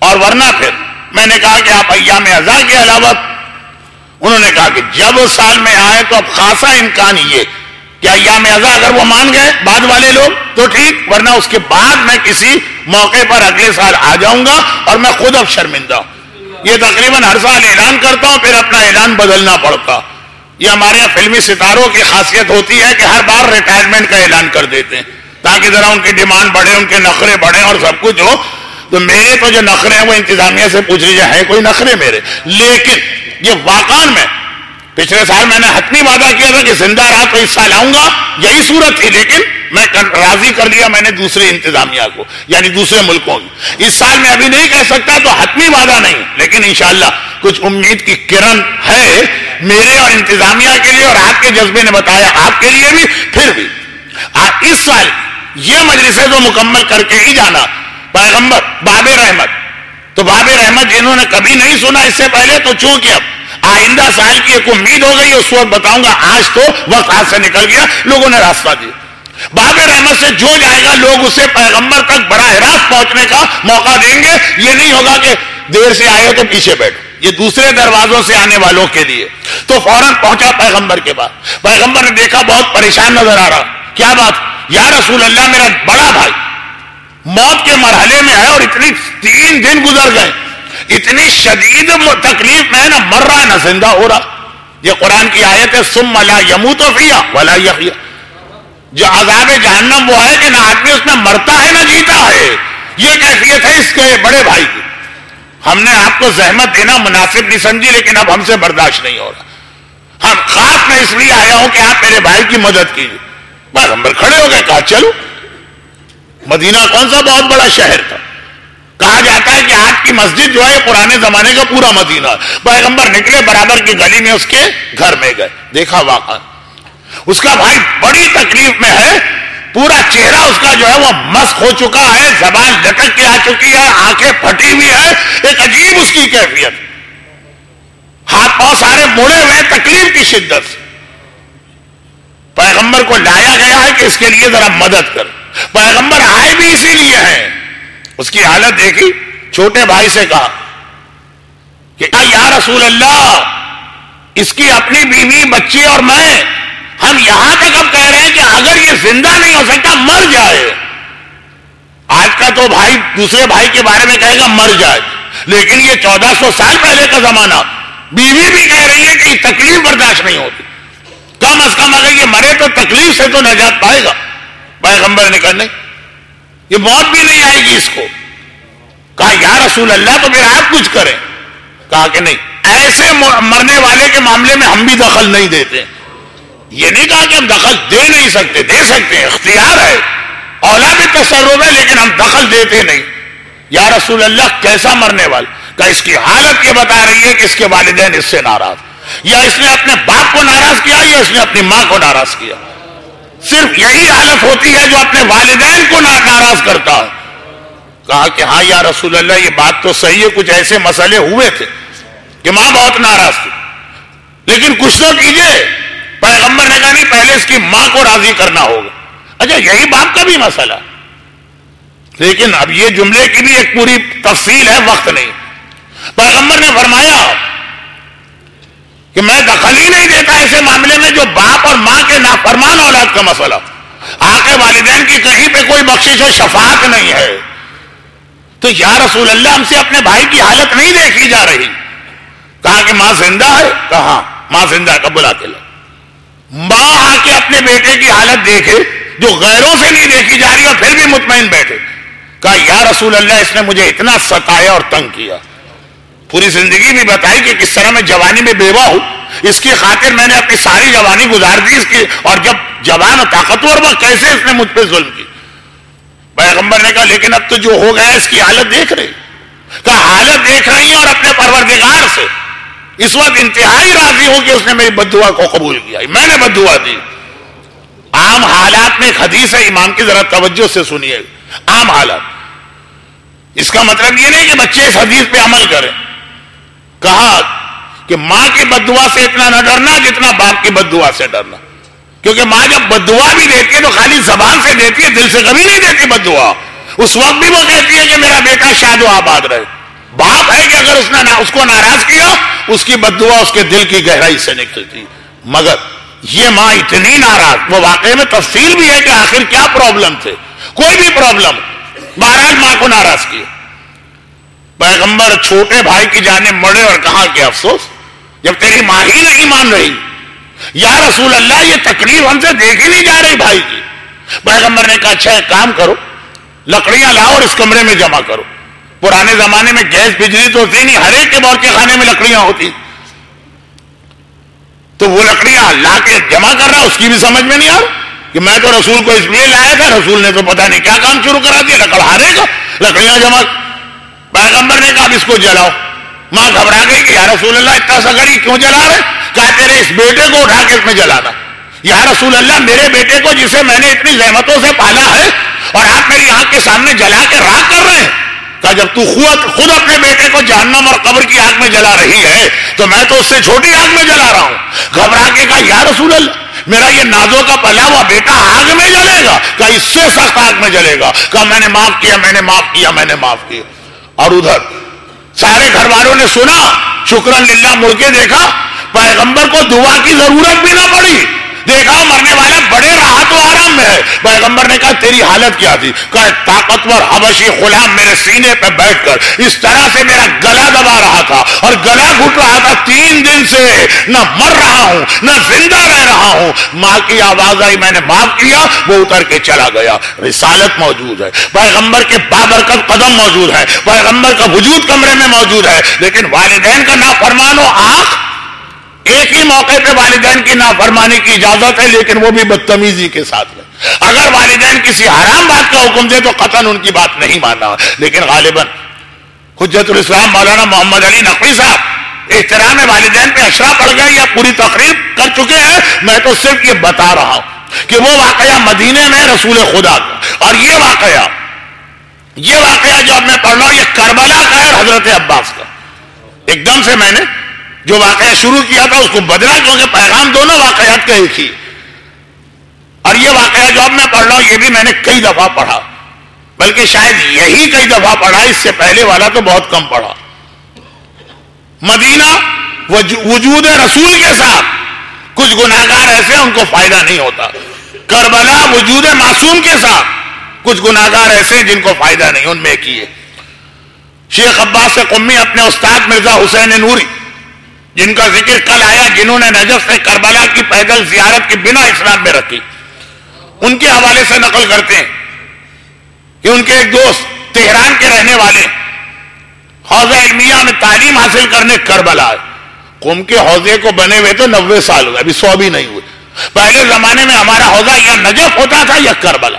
اور ورنہ پھر میں نے کہا کہ آپ ایام ازا کے علاوہ, انہوں نے کہا کہ جب سال میں آئے تو اب خاصا امکان یہ کہ ایام ازا اگر وہ مان گئے بعد والے لوگ تو ٹھیک, ورنہ اس کے بعد میں کسی موقع پر اگلے سال آ جاؤں گا, اور میں خود اب شرمندہ ہوں. یہ تقریباً ہر سال اعلان کرتا ہوں, پھر اپنا اعلان بدلنا پڑتا. یہ ہمارے یہاں فلمی ستاروں کی خاصیت ہوتی ہے کہ ہر بار ریٹائرمنٹ کا اعلان کر دیتے ہیں تاکہ ذرا ان کی ڈیمانڈ بڑھے, ان کے نخرے بڑھیں اور سب کچھ ہو. تو میرے تو جو نخرے ہیں وہ انتظامیہ سے پوچھ لیجیے ہے کوئی نخرے میرے, لیکن یہ واقعاً میں پچھلے سال میں نے حتمی وعدہ کیا تھا کہ زندہ رہا تو اس سال آؤں گا, یہی صورت تھی, لیکن میں راضی کر لیا میں نے دوسرے انتظامیہ کو, یعنی دوسرے ملکوں کی. اس سال میں ابھی نہیں کہہ سکتا تو حتمی وعدہ نہیں, لیکن انشاءاللہ کچھ امید کی کرن ہے میرے اور انتظامیہ کے لیے, اور آپ کے جذبے نے بتایا آپ کے لیے بھی. پھر بھی اس سال یہ مجلسیں جو مکمل کر کے ہی جانا. پیغمبر باب رحمت, تو باب رحمت جنہوں نے کبھی نہیں سنا اس سے پہلے, تو چونکہ اب آئندہ سال کی ایک امید ہو گئی, اس وقت بتاؤں گا. آج تو وقت ہاتھ سے نکل گیا, لوگوں نے راستہ دیا. باب رحمت سے جو جائے گا لوگ اسے پیغمبر تک براہ راست پہنچنے کا موقع دیں گے. یہ نہیں ہوگا کہ دیر سے آئے ہو تو پیچھے بیٹھو, یہ دوسرے دروازوں سے آنے والوں کے لیے. تو فوراً پہنچا پیغمبر کے بعد. پیغمبر نے دیکھا بہت پریشان نظر آ رہا. کیا بات؟ یا رسول اللہ میرا بڑا بھائی موت کے مرحلے میں ہے, اور اتنی 3 دن گزر گئے, اتنی شدید تکلیف میں نہ مر رہا نہ زندہ ہو رہا. یہ قرآن کی آیت ہے, ثم لا يموت فیہا ولا یحییٰ. جو عذاب جہنم وہ ہے کہ نہ آدمی اس میں مرتا ہے نہ جیتا ہے. یہ کیفیت ہے اس کے بڑے بھائی کی. ہم نے آپ کو زحمت دینا مناسب نہیں سمجھی, لیکن اب ہم سے برداشت نہیں ہو رہا. ہم خاص میں اس لیے آیا ہوں کہ آپ میرے بھائی کی مدد کیجیے. پیغمبر کھڑے ہو گئے, کہا چلو. مدینہ کون سا بہت بڑا شہر تھا, کہا جاتا ہے کہ آج کی مسجد جو ہے پرانے زمانے کا پورا مدینہ. پیغمبر نکلے, برابر کی گلی میں اس کے گھر میں گئے, دیکھا واقعا اس کا بھائی بڑی تکلیف میں ہے. پورا چہرہ اس کا جو ہے وہ مسخ ہو چکا ہے, زبان لٹک کے آ چکی ہے, آنکھیں پھٹی ہوئی ہے, ایک عجیب اس کی کیفیت, ہاتھ پاؤں سارے مڑے ہوئے تکلیف کی شدت سے. پیغمبر کو لایا گیا ہے کہ اس کے لیے ذرا مدد کر. پیغمبر آئے بھی اسی لیے ہیں. اس کی حالت دیکھی, چھوٹے بھائی سے کہا کہ یا رسول اللہ, اس کی اپنی بیوی بچے اور میں, ہم یہاں تک اب کہہ رہے ہیں کہ اگر یہ زندہ نہیں ہو سکتا مر جائے. آج کا تو بھائی دوسرے بھائی کے بارے میں کہے گا مر جائے, لیکن یہ 1400 سال پہلے کا زمانہ, بیوی بھی کہہ رہی ہے کہ تکلیف برداشت نہیں ہوتی, کم از کم اگر یہ مرے تو تکلیف سے تو نجات پائے گا. پیغمبر نے کہا نہیں, یہ موت بھی نہیں آئے گی اس کو. کہا یا رسول اللہ تو پھر آپ کچھ کریں. کہا کہ نہیں, ایسے مرنے والے کے معاملے میں ہم بھی دخل نہیں دیتے. یہ نہیں کہا کہ ہم دخل دے نہیں سکتے, دے سکتے ہیں, اختیار ہے, اولا بھی تصرف ہے, لیکن ہم دخل دیتے نہیں. یا رسول اللہ کیسا مرنے والا؟ کہ اس کی حالت یہ بتا رہی ہے کہ اس کے والدین اس سے ناراض, یا اس نے اپنے باپ کو ناراض کیا, یا اس نے اپنی ماں کو ناراض کیا. صرف یہی حالت ہوتی ہے جو اپنے والدین کو ناراض کرتا ہے. کہا کہ ہاں یا رسول اللہ یہ بات تو صحیح ہے, کچھ ایسے مسئلے ہوئے تھے کہ ماں بہت ناراض تھی, لیکن کچھ تو کیجئے. پیغمبر نے کہا نہیں, پہلے اس کی ماں کو راضی کرنا ہوگا. اچھا یہی باپ کا بھی مسئلہ, لیکن اب یہ جملے کی بھی ایک پوری تفصیل ہے, وقت نہیں. پیغمبر نے فرمایا کہ میں دخل ہی نہیں دیتا ایسے معاملے میں جو باپ اور ماں کے نافرمان اولاد کا مسئلہ، آقے والدین کی کہیں پہ کوئی بخشش و شفاعت نہیں ہے. تو یا رسول اللہ ہم سے اپنے بھائی کی حالت نہیں دیکھی جا رہی. کہا کہ ماں زندہ ہے؟ کہا ماں زندہ ہے. کب بلا کے لا. ماں آ کے اپنے بیٹے کی حالت دیکھے جو غیروں سے نہیں دیکھی جا رہی اور پھر بھی مطمئن بیٹھے. کہا یا رسول اللہ اس نے مجھے اتنا ستایا اور تنگ کیا. پوری زندگی بھی بتائی کہ کس طرح میں جوانی میں بیوہ ہوں، اس کی خاطر میں نے اپنی ساری جوانی گزار دی اس کی، اور جب جوان اور طاقتور وہ کیسے اس نے مجھ پہ ظلم کی. پیغمبر نے کہا لیکن اب تو جو ہو گیا اس کی حالت دیکھ رہی. کہا حالت دیکھ رہی ہیں اور اپنے پروردگار سے اس وقت انتہائی راضی ہوں کہ اس نے میری بددعا کو قبول کیا، میں نے بددعا دی. عام حالات میں ایک حدیث ہے، امام کی ذرا توجہ سے سنیے. عام حالات، اس کا مطلب یہ نہیں کہ بچے اس حدیث پہ عمل کریں. کہا کہ ماں کی بددعا سے اتنا نہ ڈرنا جتنا باپ کی بددعا سے ڈرنا، کیونکہ ماں جب بددعا بھی دیتی ہے تو خالی زبان سے دیتی ہے، دل سے کبھی نہیں دیتی بددعا. اس وقت بھی وہ کہتی ہے کہ میرا بیٹا شاد و آباد رہے. باپ ہے کہ اگر اس نے اس کو ناراض کیا اس کی بددعا اس کے دل کی گہرائی سے نکلتی. مگر یہ ماں اتنی ناراض، وہ واقعے میں تفصیل بھی ہے کہ آخر کیا پرابلم تھے، کوئی بھی پرابلم، بہرحال ماں کو ناراض کیا. پیغمبر چھوٹے بھائی کی جانب مڑے اور کہا کہ افسوس جب تیری ماں ہی نہیں مان رہی. یا رسول اللہ یہ تکلیف ہم سے دیکھی نہیں جا رہی بھائی کی. پیغمبر نے کہا اچھا ایک کام کرو، لکڑیاں لاؤ اور اس کمرے میں جمع کرو. پرانے زمانے میں گیس بجلی تو تھی نہیں، ہر ایک کے باورچی خانے میں لکڑیاں ہوتی. تو وہ لکڑیاں لا کے جمع کر رہا، اس کی بھی سمجھ میں نہیں آ رہا کہ میں تو رسول کو اس لیے لایا تھا، رسول نے تو پتہ نہیں کیا کام شروع کرا دیا، لکڑہارے کا لکڑیاں جمع. پیغمبر نے کہا اب اس کو جلاؤ. ماں گھبرا گئی کہ یا رسول اللہ اتنا سگڑی کیوں جلا رہے؟ کہا تیرے اس بیٹے کو اٹھا کے اس میں جلانا. یا رسول اللہ میرے بیٹے کو جسے میں نے اتنی زحمتوں سے پالا ہے اور آپ میری آنکھ کے سامنے جلا کے راکھ کر رہے ہیں. کہا جب تو خود اپنے بیٹے کو جہنم اور قبر کی آگ میں جلا رہی ہے تو میں تو اس سے چھوٹی آگ میں جلا رہا ہوں. گھبرا کے کہا یا رسول اللہ میرا یہ نازوں کا پلا ہوا بیٹا آگ میں جلے گا؟ کہا اس سے سخت آگ میں جلے گا. کہا میں نے معاف کیا، میں نے معاف کیا، میں نے معاف کیا. اور ادھر سارے گھر والوں نے سنا، شکرن للہ، مڑ کے دیکھا پیغمبر کو دعا کی ضرورت بھی نہ پڑی. دیکھا مرنے والا بڑے راحت و آرام میں ہے. پیغمبر نے کہا تیری حالت کیا تھی؟ کہا طاقتور حبشی غلام میرے سینے پہ بیٹھ کر اس طرح سے میرا گلا دبا رہا تھا اور گلا گھٹ رہا تھا، 3 دن سے نہ مر رہا ہوں نہ زندہ رہ رہا ہوں. ماں کی آواز آئی، میں نے معاف کیا، وہ اتر کے چلا گیا. رسالت موجود ہے، پیغمبر کے بابرکت قدم موجود ہے، پیغمبر کا وجود کمرے میں موجود ہے، لیکن والدین کا نافرمان و آنکھ. ایک ہی موقع پہ والدین کی نافرمانی کی اجازت ہے، لیکن وہ بھی بدتمیزی کے ساتھ ہے. اگر والدین کسی حرام بات کا حکم دے تو قطعاً ان کی بات نہیں ماننا. لیکن غالباً حجت الاسلام مولانا محمد علی نقوی صاحب احترام والدین پہ اشرا پڑ گئے یا پوری تقریر کر چکے ہیں. میں تو صرف یہ بتا رہا ہوں کہ وہ واقعہ مدینے میں رسول خدا کا، اور یہ واقعہ جو اب میں پڑھ رہا ہوں یہ کربلا کا ہے، حضرت عباس کا. ایک دم سے میں نے جو واقعہ شروع کیا تھا اس کو بدلا، کیونکہ پیغام دونوں واقعات کا ایک ہی. اور یہ واقعہ جو اب میں پڑھ رہا ہوں یہ بھی میں نے کئی دفعہ پڑھا، بلکہ شاید یہی کئی دفعہ پڑھا، اس سے پہلے والا تو بہت کم پڑھا. مدینہ وجود رسول کے ساتھ کچھ گناہگار ایسے ان کو فائدہ نہیں ہوتا. کربلا وجود معصوم کے ساتھ کچھ گناہگار ایسے جن کو فائدہ نہیں، ان میں کیے. شیخ عباس قمی اپنے استاد مرزا حسین نوری جن کا ذکر کل آیا، جنہوں نے نجف سے کربلا کی پیدل زیارت کی بنا اسلام میں رکھی، ان کے حوالے سے نقل کرتے ہیں کہ ان کے ایک دوست تہران کے رہنے والے حوضہ علمیہ میں تعلیم حاصل کرنے کربلا آئے. قوم کے حوضے کو بنے ہوئے تو 90 سال ہوئے، ابھی 100 بھی نہیں ہوئے. پہلے زمانے میں ہمارا حوضہ یا نجف ہوتا تھا یا کربلا.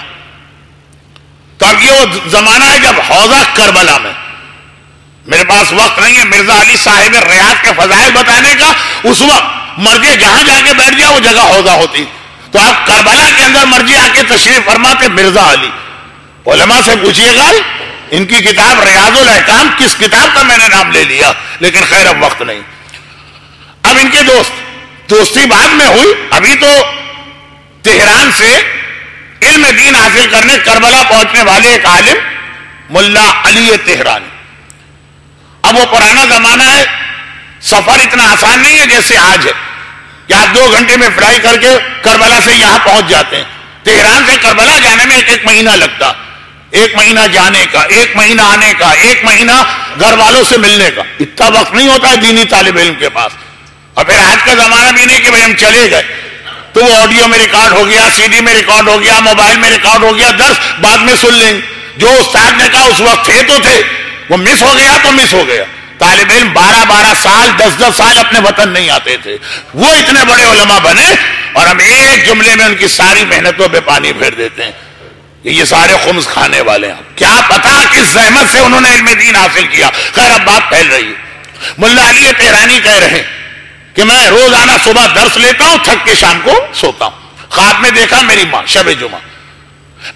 تو اب یہ وہ زمانہ ہے جب حوضہ کربلا میں. میرے پاس وقت نہیں ہے مرزا علی صاحب ریاض کے فضائل بتانے کا. اس وقت مرجع جہاں جا کے بیٹھ گیا وہ جگہ حوضہ ہوتی. تو آپ کربلا کے اندر مرجع آ کے تشریف فرماتے مرزا علی. علماء سے پوچھئے گا ان کی کتاب ریاض الاحکام کس کتاب کا میں نے نام لے لیا، لیکن خیر اب وقت نہیں. اب ان کے دوستی بعد میں ہوئی. ابھی تو تہران سے علم دین حاصل کرنے کربلا پہنچنے والے ایک عالم ملا علی تہرانی. اب وہ پرانا زمانہ ہے، سفر اتنا آسان نہیں ہے جیسے آج ہے کہ آپ 2 گھنٹے میں فلائی کر کے کربلا سے یہاں پہنچ جاتے ہیں. تہران سے کربلا جانے میں 1 مہینہ لگتا, 1 مہینہ جانے کا, 1 مہینہ آنے کا, 1 مہینہ گھر والوں سے ملنے کا. اتنا وقت نہیں ہوتا ہے دینی طالب علم کے پاس. اور پھر آج کا زمانہ بھی نہیں کہ بھائی ہم چلے گئے تو وہ آڈیو میں ریکارڈ ہو گیا, سی ڈی میں ریکارڈ ہو گیا, موبائل میں ریکارڈ ہو گیا, درس بعد میں سن لیں. جو استاد نے کہا اس وقت تھے تو تھے, وہ مس ہو گیا تو مس ہو گیا. طالب علم 12 سال 10 سال اپنے وطن نہیں آتے تھے, وہ اتنے بڑے علماء بنے اور ہم ایک جملے میں ان کی ساری محنتوں پہ پانی پھیر دیتے ہیں کہ یہ سارے خمس کھانے والے ہیں. کیا پتا کس زحمت سے انہوں نے علم دین حاصل کیا. خیر اب بات پھیل رہی ہے. ملا علی تہرانی کہہ رہے ہیں کہ میں روزانہ صبح درس لیتا ہوں, تھک کے شام کو سوتا ہوں. خواب میں دیکھا میری ماں, شب جمعہ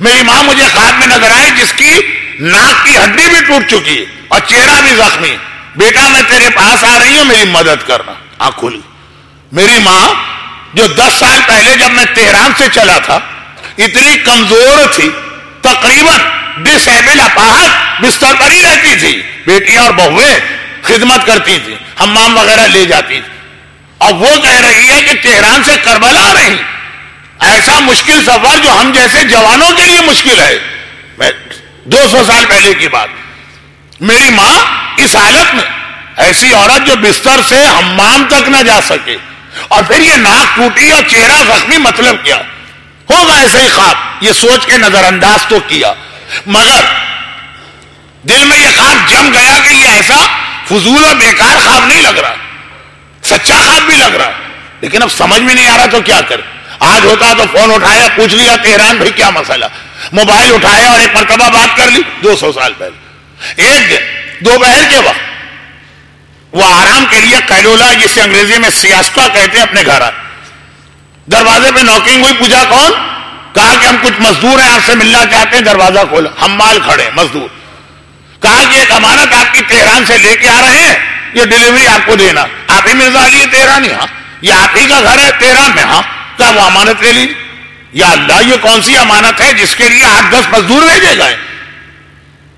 میری ماں مجھے خواب میں نظر آئی جس کی ناک کی ہڈی بھی ٹوٹ چکی ہے اور چہرہ بھی زخمی ہے. بیٹا میں تیرے پاس آ رہی ہوں, میری مدد کرنا. آنکھ کھولی. میری ماں جو 10 سال پہلے جب میں تہران سے چلا تھا اتنی کمزور تھی, تقریباً ڈس ایبل اپاہج بستر پر ہی رہتی تھی. بیٹیاں اور بہویں خدمت کرتی تھی, حمام وغیرہ لے جاتی تھی. اور وہ کہہ رہی ہے کہ تہران سے کربلا آ رہی, ایسا مشکل سفر جو ہم جیسے جوانوں کے لیے مشکل ہے. 200 سال پہلے کی بات. میری ماں اس حالت میں, ایسی عورت جو بستر سے حمام تک نہ جا سکے, اور پھر یہ ناک ٹوٹی اور چہرہ زخمی, مطلب کیا ہوگا ایسے ہی خواب. یہ سوچ کے نظر انداز تو کیا, مگر دل میں یہ خواب جم گیا کہ یہ ایسا فضول اور بیکار خواب نہیں لگ رہا, سچا خواب بھی لگ رہا. لیکن اب سمجھ میں نہیں آ رہا تو کیا کرے. آج ہوتا تو فون اٹھایا, پوچھ لیا تہران بھائی کیا مسئلہ, موبائل اٹھایا اور ایک مرتبہ بات کر لی. 200 سال پہلے ایک دن دوپہر کے وقت وہ آرام کے لیے کیلولا, جسے انگریزی میں سیاستہ کہتے ہیں, اپنے گھر آئے. دروازے پہ نوکنگ ہوئی, پوچھا کون, کہا کہ ہم کچھ مزدور ہیں آپ سے ملنا چاہتے ہیں. دروازہ کھولا, حمال کھڑے مزدور. کہا کہ ایک امانت آپ کی تہران سے لے کے آ رہے ہیں, یہ ڈلیوری آپ کو دینا. آپ ہی مرزا علی تہرانی؟ ہاں. یہ آپ ہی کا گھر ہے تہران میں؟ ہاں. کہا وہ امانت لے لیجیے. یا اللہ, یہ کون سی امانت ہے جس کے لیے 8-10 مزدور بھیجے گئے؟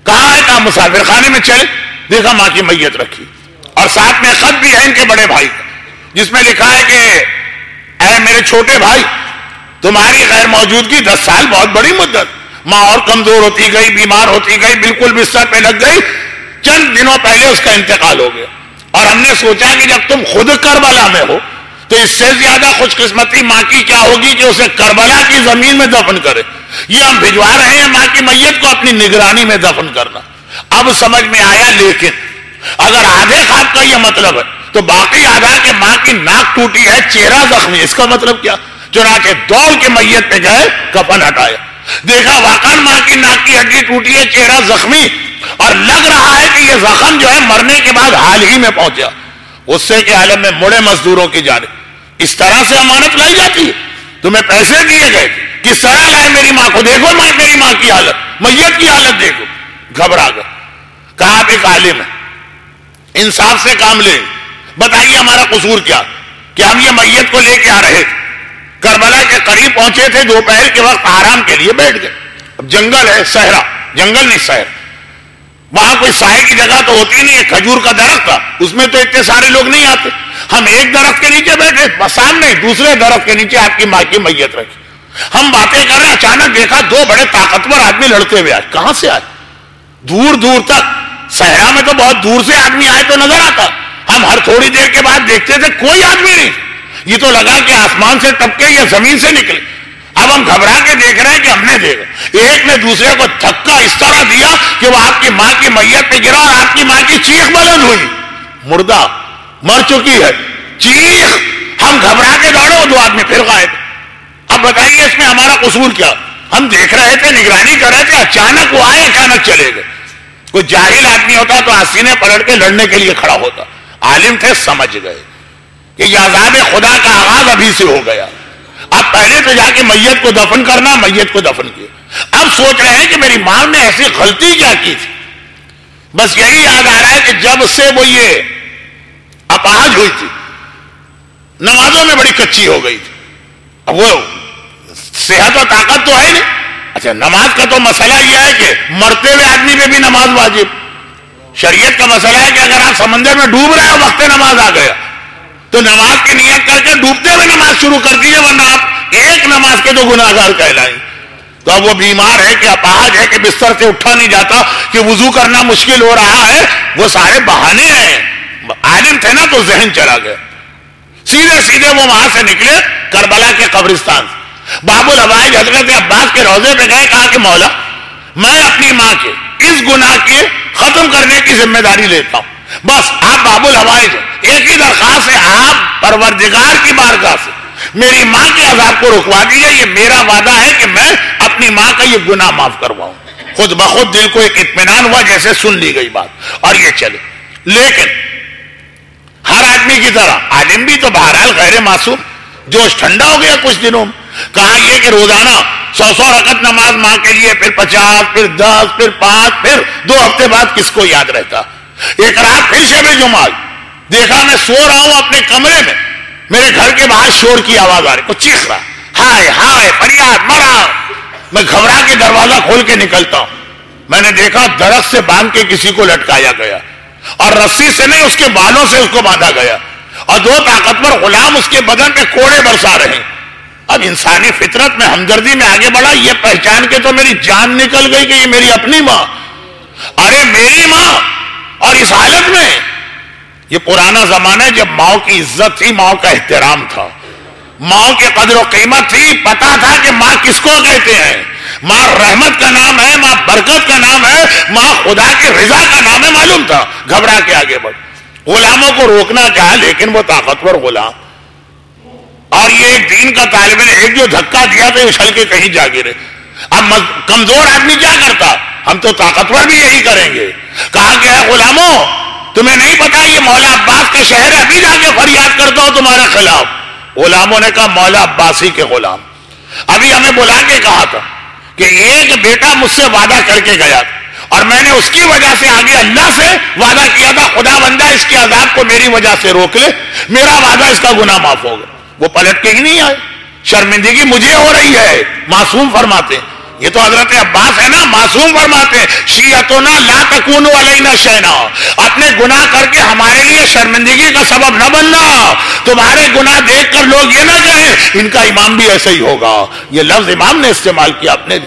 کہاں ہے؟ کہا مسافر خانے میں چلے. دیکھا ماں کی میت رکھی اور ساتھ میں خط بھی ہے ان کے بڑے بھائی کا, جس میں لکھا ہے کہ اے میرے چھوٹے بھائی, تمہاری غیر موجودگی 10 سال بہت بڑی مدت. ماں اور کمزور ہوتی گئی, بیمار ہوتی گئی, بالکل بستر پہ لگ گئی. چند دنوں پہلے اس کا انتقال ہو گیا, اور ہم نے سوچا کہ جب تم خود کربلا میں ہو تو اس سے زیادہ خوش قسمتی ماں کی کیا ہوگی کہ اسے کربلا کی زمین میں دفن کرے. یہ ہم بھجوا رہے ہیں ماں کی میت کو اپنی نگرانی میں دفن کرنا. اب سمجھ میں آیا, لیکن اگر آدھے خواب کا یہ مطلب ہے تو باقی آدھا کہ ماں کی ناک ٹوٹی ہے, چہرہ زخمی, اس کا مطلب کیا؟ چنانچہ دوڑ کے میت پہ گئے, کفن ہٹایا, دیکھا واقعا ماں کی ناک کی ہڈی ٹوٹی ہے, چہرہ زخمی, اور لگ رہا ہے کہ یہ زخم جو ہے مرنے کے بعد حال ہی میں پہنچا. غصے کے عالم میں مڑے مزدوروں کی جانب. اس طرح سے امانت لائی جاتی ہے؟ تمہیں پیسے دیے گئے, کس طرح لائے میری ماں کو؟ دیکھو میری ماں کی حالت, میت کی حالت دیکھو. گھبرا گئے. کہا آپ ایک عالم ہے, انصاف سے کام لیں, بتائیے ہمارا قصور کیا کہ ہم یہ میت کو لے کے آ رہے تھے, کربلا کے قریب پہنچے تھے, دوپہر کے وقت آرام کے لیے بیٹھ گئے. اب جنگل ہے, صحرا, جنگل نہیں شہر, وہاں کوئی سائے کی جگہ تو ہوتی نہیں ہے. کھجور کا درخت تھا, اس میں تو اتنے سارے لوگ نہیں آتے. ہم ایک درخت کے نیچے بیٹھے, سامنے دوسرے درخت کے نیچے آپ کی ماں کی میت رکھی. ہم باتیں کر رہے, اچانک دیکھا 2 بڑے طاقتور آدمی لڑتے ہوئے آئے. کہاں سے آئے؟ دور دور تک. صحرا میں تو بہت دور سے آدمی آئے تو نظر آتا, ہم ہر تھوڑی دیر کے بعد دیکھتے تھے کوئی آدمی نہیں. یہ تو لگا کہ آسمان سے ٹپکے یا زمین سے نکلے. اب ہم گھبرا کے دیکھ رہے ہیں کہ ہم نے دیکھا, ایک نے دوسرے کو دھکا اس طرح دیا کہ وہ آپ کی ماں کی میت پہ گرا, اور آپ کی ماں کی چیخ بلند ہوئی, مردہ, مر چکی ہے, چیخ. ہم گھبرا کے دوڑے, وہ 2 آدمی پھر غائب. اب بتائیے اس میں ہمارا قصور کیا؟ ہم دیکھ رہے تھے, نگرانی کر رہے تھے, اچانک وہ آئے, اچانک چلے گئے. کوئی جاہل آدمی ہوتا تو آسینے پلٹ کے لڑنے کے لیے کھڑا ہوتا. عالم تھے, سمجھ گئے کہ یہ عذاب خدا کا آغاز ابھی سے ہو گیا. اب پہلے تو جا کے میت کو دفن کرنا, میت کو دفن کیا. اب سوچ رہے ہیں کہ میری ماں نے ایسی غلطی کیا کی تھی. بس یہی یاد آ رہا ہے کہ جب سے وہ یہ اپاہج ہوئی تھی, نمازوں میں بڑی کچی ہو گئی تھی. اب وہ صحت و طاقت تو ہے نہیں. اچھا, نماز کا تو مسئلہ یہ ہے کہ مرتے ہوئے آدمی پہ بھی نماز واجب, شریعت کا مسئلہ ہے کہ اگر آپ سمندر میں ڈوب رہے ہو وقت نماز آ گیا تو نماز کی نیت کر کے ڈوبتے ہوئے نماز شروع کر دیجیے، ورنہ آپ ایک نماز کے تو گناہگار کہلائیں۔ تو اب وہ بیمار ہے کہ اپاہج ہے کہ بستر سے اٹھا نہیں جاتا، کہ وضو کرنا مشکل ہو رہا ہے، وہ سارے بہانے ہیں۔ عالم تھے نا تو ذہن چلا گیا، سیدھے سیدھے وہ وہاں سے نکلے کربلا کے قبرستان سے، باب الحوائج حضرت عباس کے روضے پہ گئے، کہا کہ مولا میں اپنی ماں کے اس گناہ کے ختم کرنے کی ذمہ داری لیتا ہوں، بس آپ باب الحوائج ایک ہی درخواست ہے، آپ پروردگار کی بارگاہ سے میری ماں کے عذاب کو رکوا دیجیے، یہ میرا وعدہ ہے کہ میں اپنی ماں کا یہ گناہ معاف کرواؤں۔ خود بخود دل کو ایک اطمینان ہوا، جیسے سن لی گئی بات، اور یہ چلے۔ لیکن ہر آدمی کی طرح عالم بھی تو بہرحال غیر معصوم، جوش ٹھنڈا ہو گیا کچھ دنوں میں۔ کہا یہ کہ روزانہ 100 رکعت نماز ماں کے لیے، پھر 50، پھر 10، پھر 5، پھر 2 ہفتے بعد کس کو یاد رہتا۔ ایک رات پھر شب جمعہ دیکھا میں سو رہا ہوں اپنے کمرے میں، میرے گھر کے باہر شور کی آواز آ رہی، کوئی چیخ رہا، ہائے ہائے فریاد مرا۔ میں گھبرا کے دروازہ کھول کے نکلتا ہوں، میں نے دیکھا درخت سے باندھ کے کسی کو لٹکایا گیا، اور رسی سے نہیں اس کے بالوں سے اس کو باندھا گیا، اور 2 طاقتور غلام اس کے بدن پہ کوڑے برسا رہے ہیں۔ اب انسانی فطرت میں ہمدردی میں آگے بڑھا، یہ پہچان کے تو میری جان نکل گئی کہ یہ میری اپنی ماں، ارے میری ماں، اور اس حالت میں۔ یہ پرانا زمانہ ہے جب ماں کی عزت تھی، ماں کا احترام تھا، ماں کی قدر و قیمت تھی، پتا تھا کہ ماں کس کو کہتے ہیں، ماں رحمت کا نام ہے، ماں برکت کا نام ہے، ماں خدا کی رضا کا نام ہے، معلوم تھا۔ گھبرا کے آگے بڑھ، غلاموں کو روکنا چاہا، لیکن وہ طاقتور غلام اور یہ ایک دین کا طالب علم، ایک جو دھکا دیا تو اچھل کے کہیں جا گرے۔ اب کمزور آدمی کیا کرتا، ہم تو طاقتور بھی یہی کریں گے۔ کہا کہ اے غلاموں، تمہیں نہیں پتا یہ مولا عباس کا شہر ہے، ابھی جا کے فریاد کرتا ہوں تمہارے خلاف۔ غلاموں نے کہا مولا عباسی کے غلام، ابھی ہمیں بلا کے کہا تھا کہ ایک بیٹا مجھ سے وعدہ کر کے گیا تھا، اور میں نے اس کی وجہ سے آگے اللہ سے وعدہ کیا تھا، خدا بندہ اس کے عذاب کو میری وجہ سے روک لے، میرا وعدہ اس کا گناہ معاف ہوگا۔ وہ پلٹ کے ہی نہیں آئے، شرمندگی مجھے ہو رہی ہے، معصوم فرماتے ہیں۔ یہ تو حضرت عباس ہے نا، معصوم فرماتے ہیں شیعتنا لا تکونوا علینا شینا، اپنے گناہ کر کے ہمارے لیے شرمندگی کا سبب نہ بننا، تمہارے گناہ دیکھ کر لوگ یہ نہ کہیں ان کا امام بھی ایسا ہی ہوگا۔ یہ لفظ امام نے استعمال کیا اپنے۔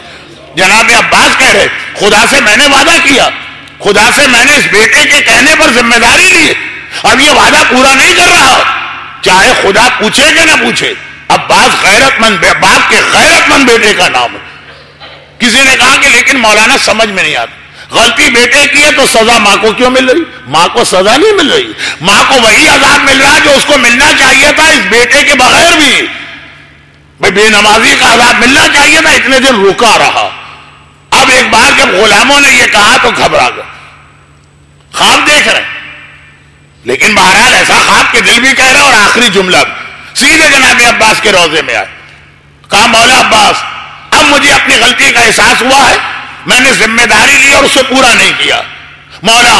جناب عباس کہہ رہے خدا سے میں نے وعدہ کیا، خدا سے میں نے اس بیٹے کے کہنے پر ذمہ داری لی، اب یہ وعدہ پورا نہیں کر رہا، چاہے خدا پوچھے کہ نہ پوچھے۔ عباس غیرت مند، باپ کے غیرت مند بیٹے کا نام ہے۔ کسی نے کہا کہ لیکن مولانا سمجھ میں نہیں آتا، غلطی بیٹے کی ہے تو سزا ماں کو کیوں مل رہی؟ ماں کو سزا نہیں مل رہی، ماں کو وہی عذاب مل رہا جو اس کو ملنا چاہیے تھا اس بیٹے کے بغیر بھی۔ بھائی بے نمازی کا عذاب ملنا چاہیے تھا، اتنے دن رکا رہا۔ اب ایک بار جب غلاموں نے یہ کہا تو گھبرا گئے، خواب دیکھ رہے لیکن بہرحال ایسا خواب کہ دل بھی کہہ رہا، اور آخری جملہ سیدھے جناب عباس کے روضے میں آئے، کہا مولا عباس اب مجھے اپنی غلطی کا احساس ہوا ہے، میں نے ذمہ داری لی اور اسے پورا نہیں کیا، مولا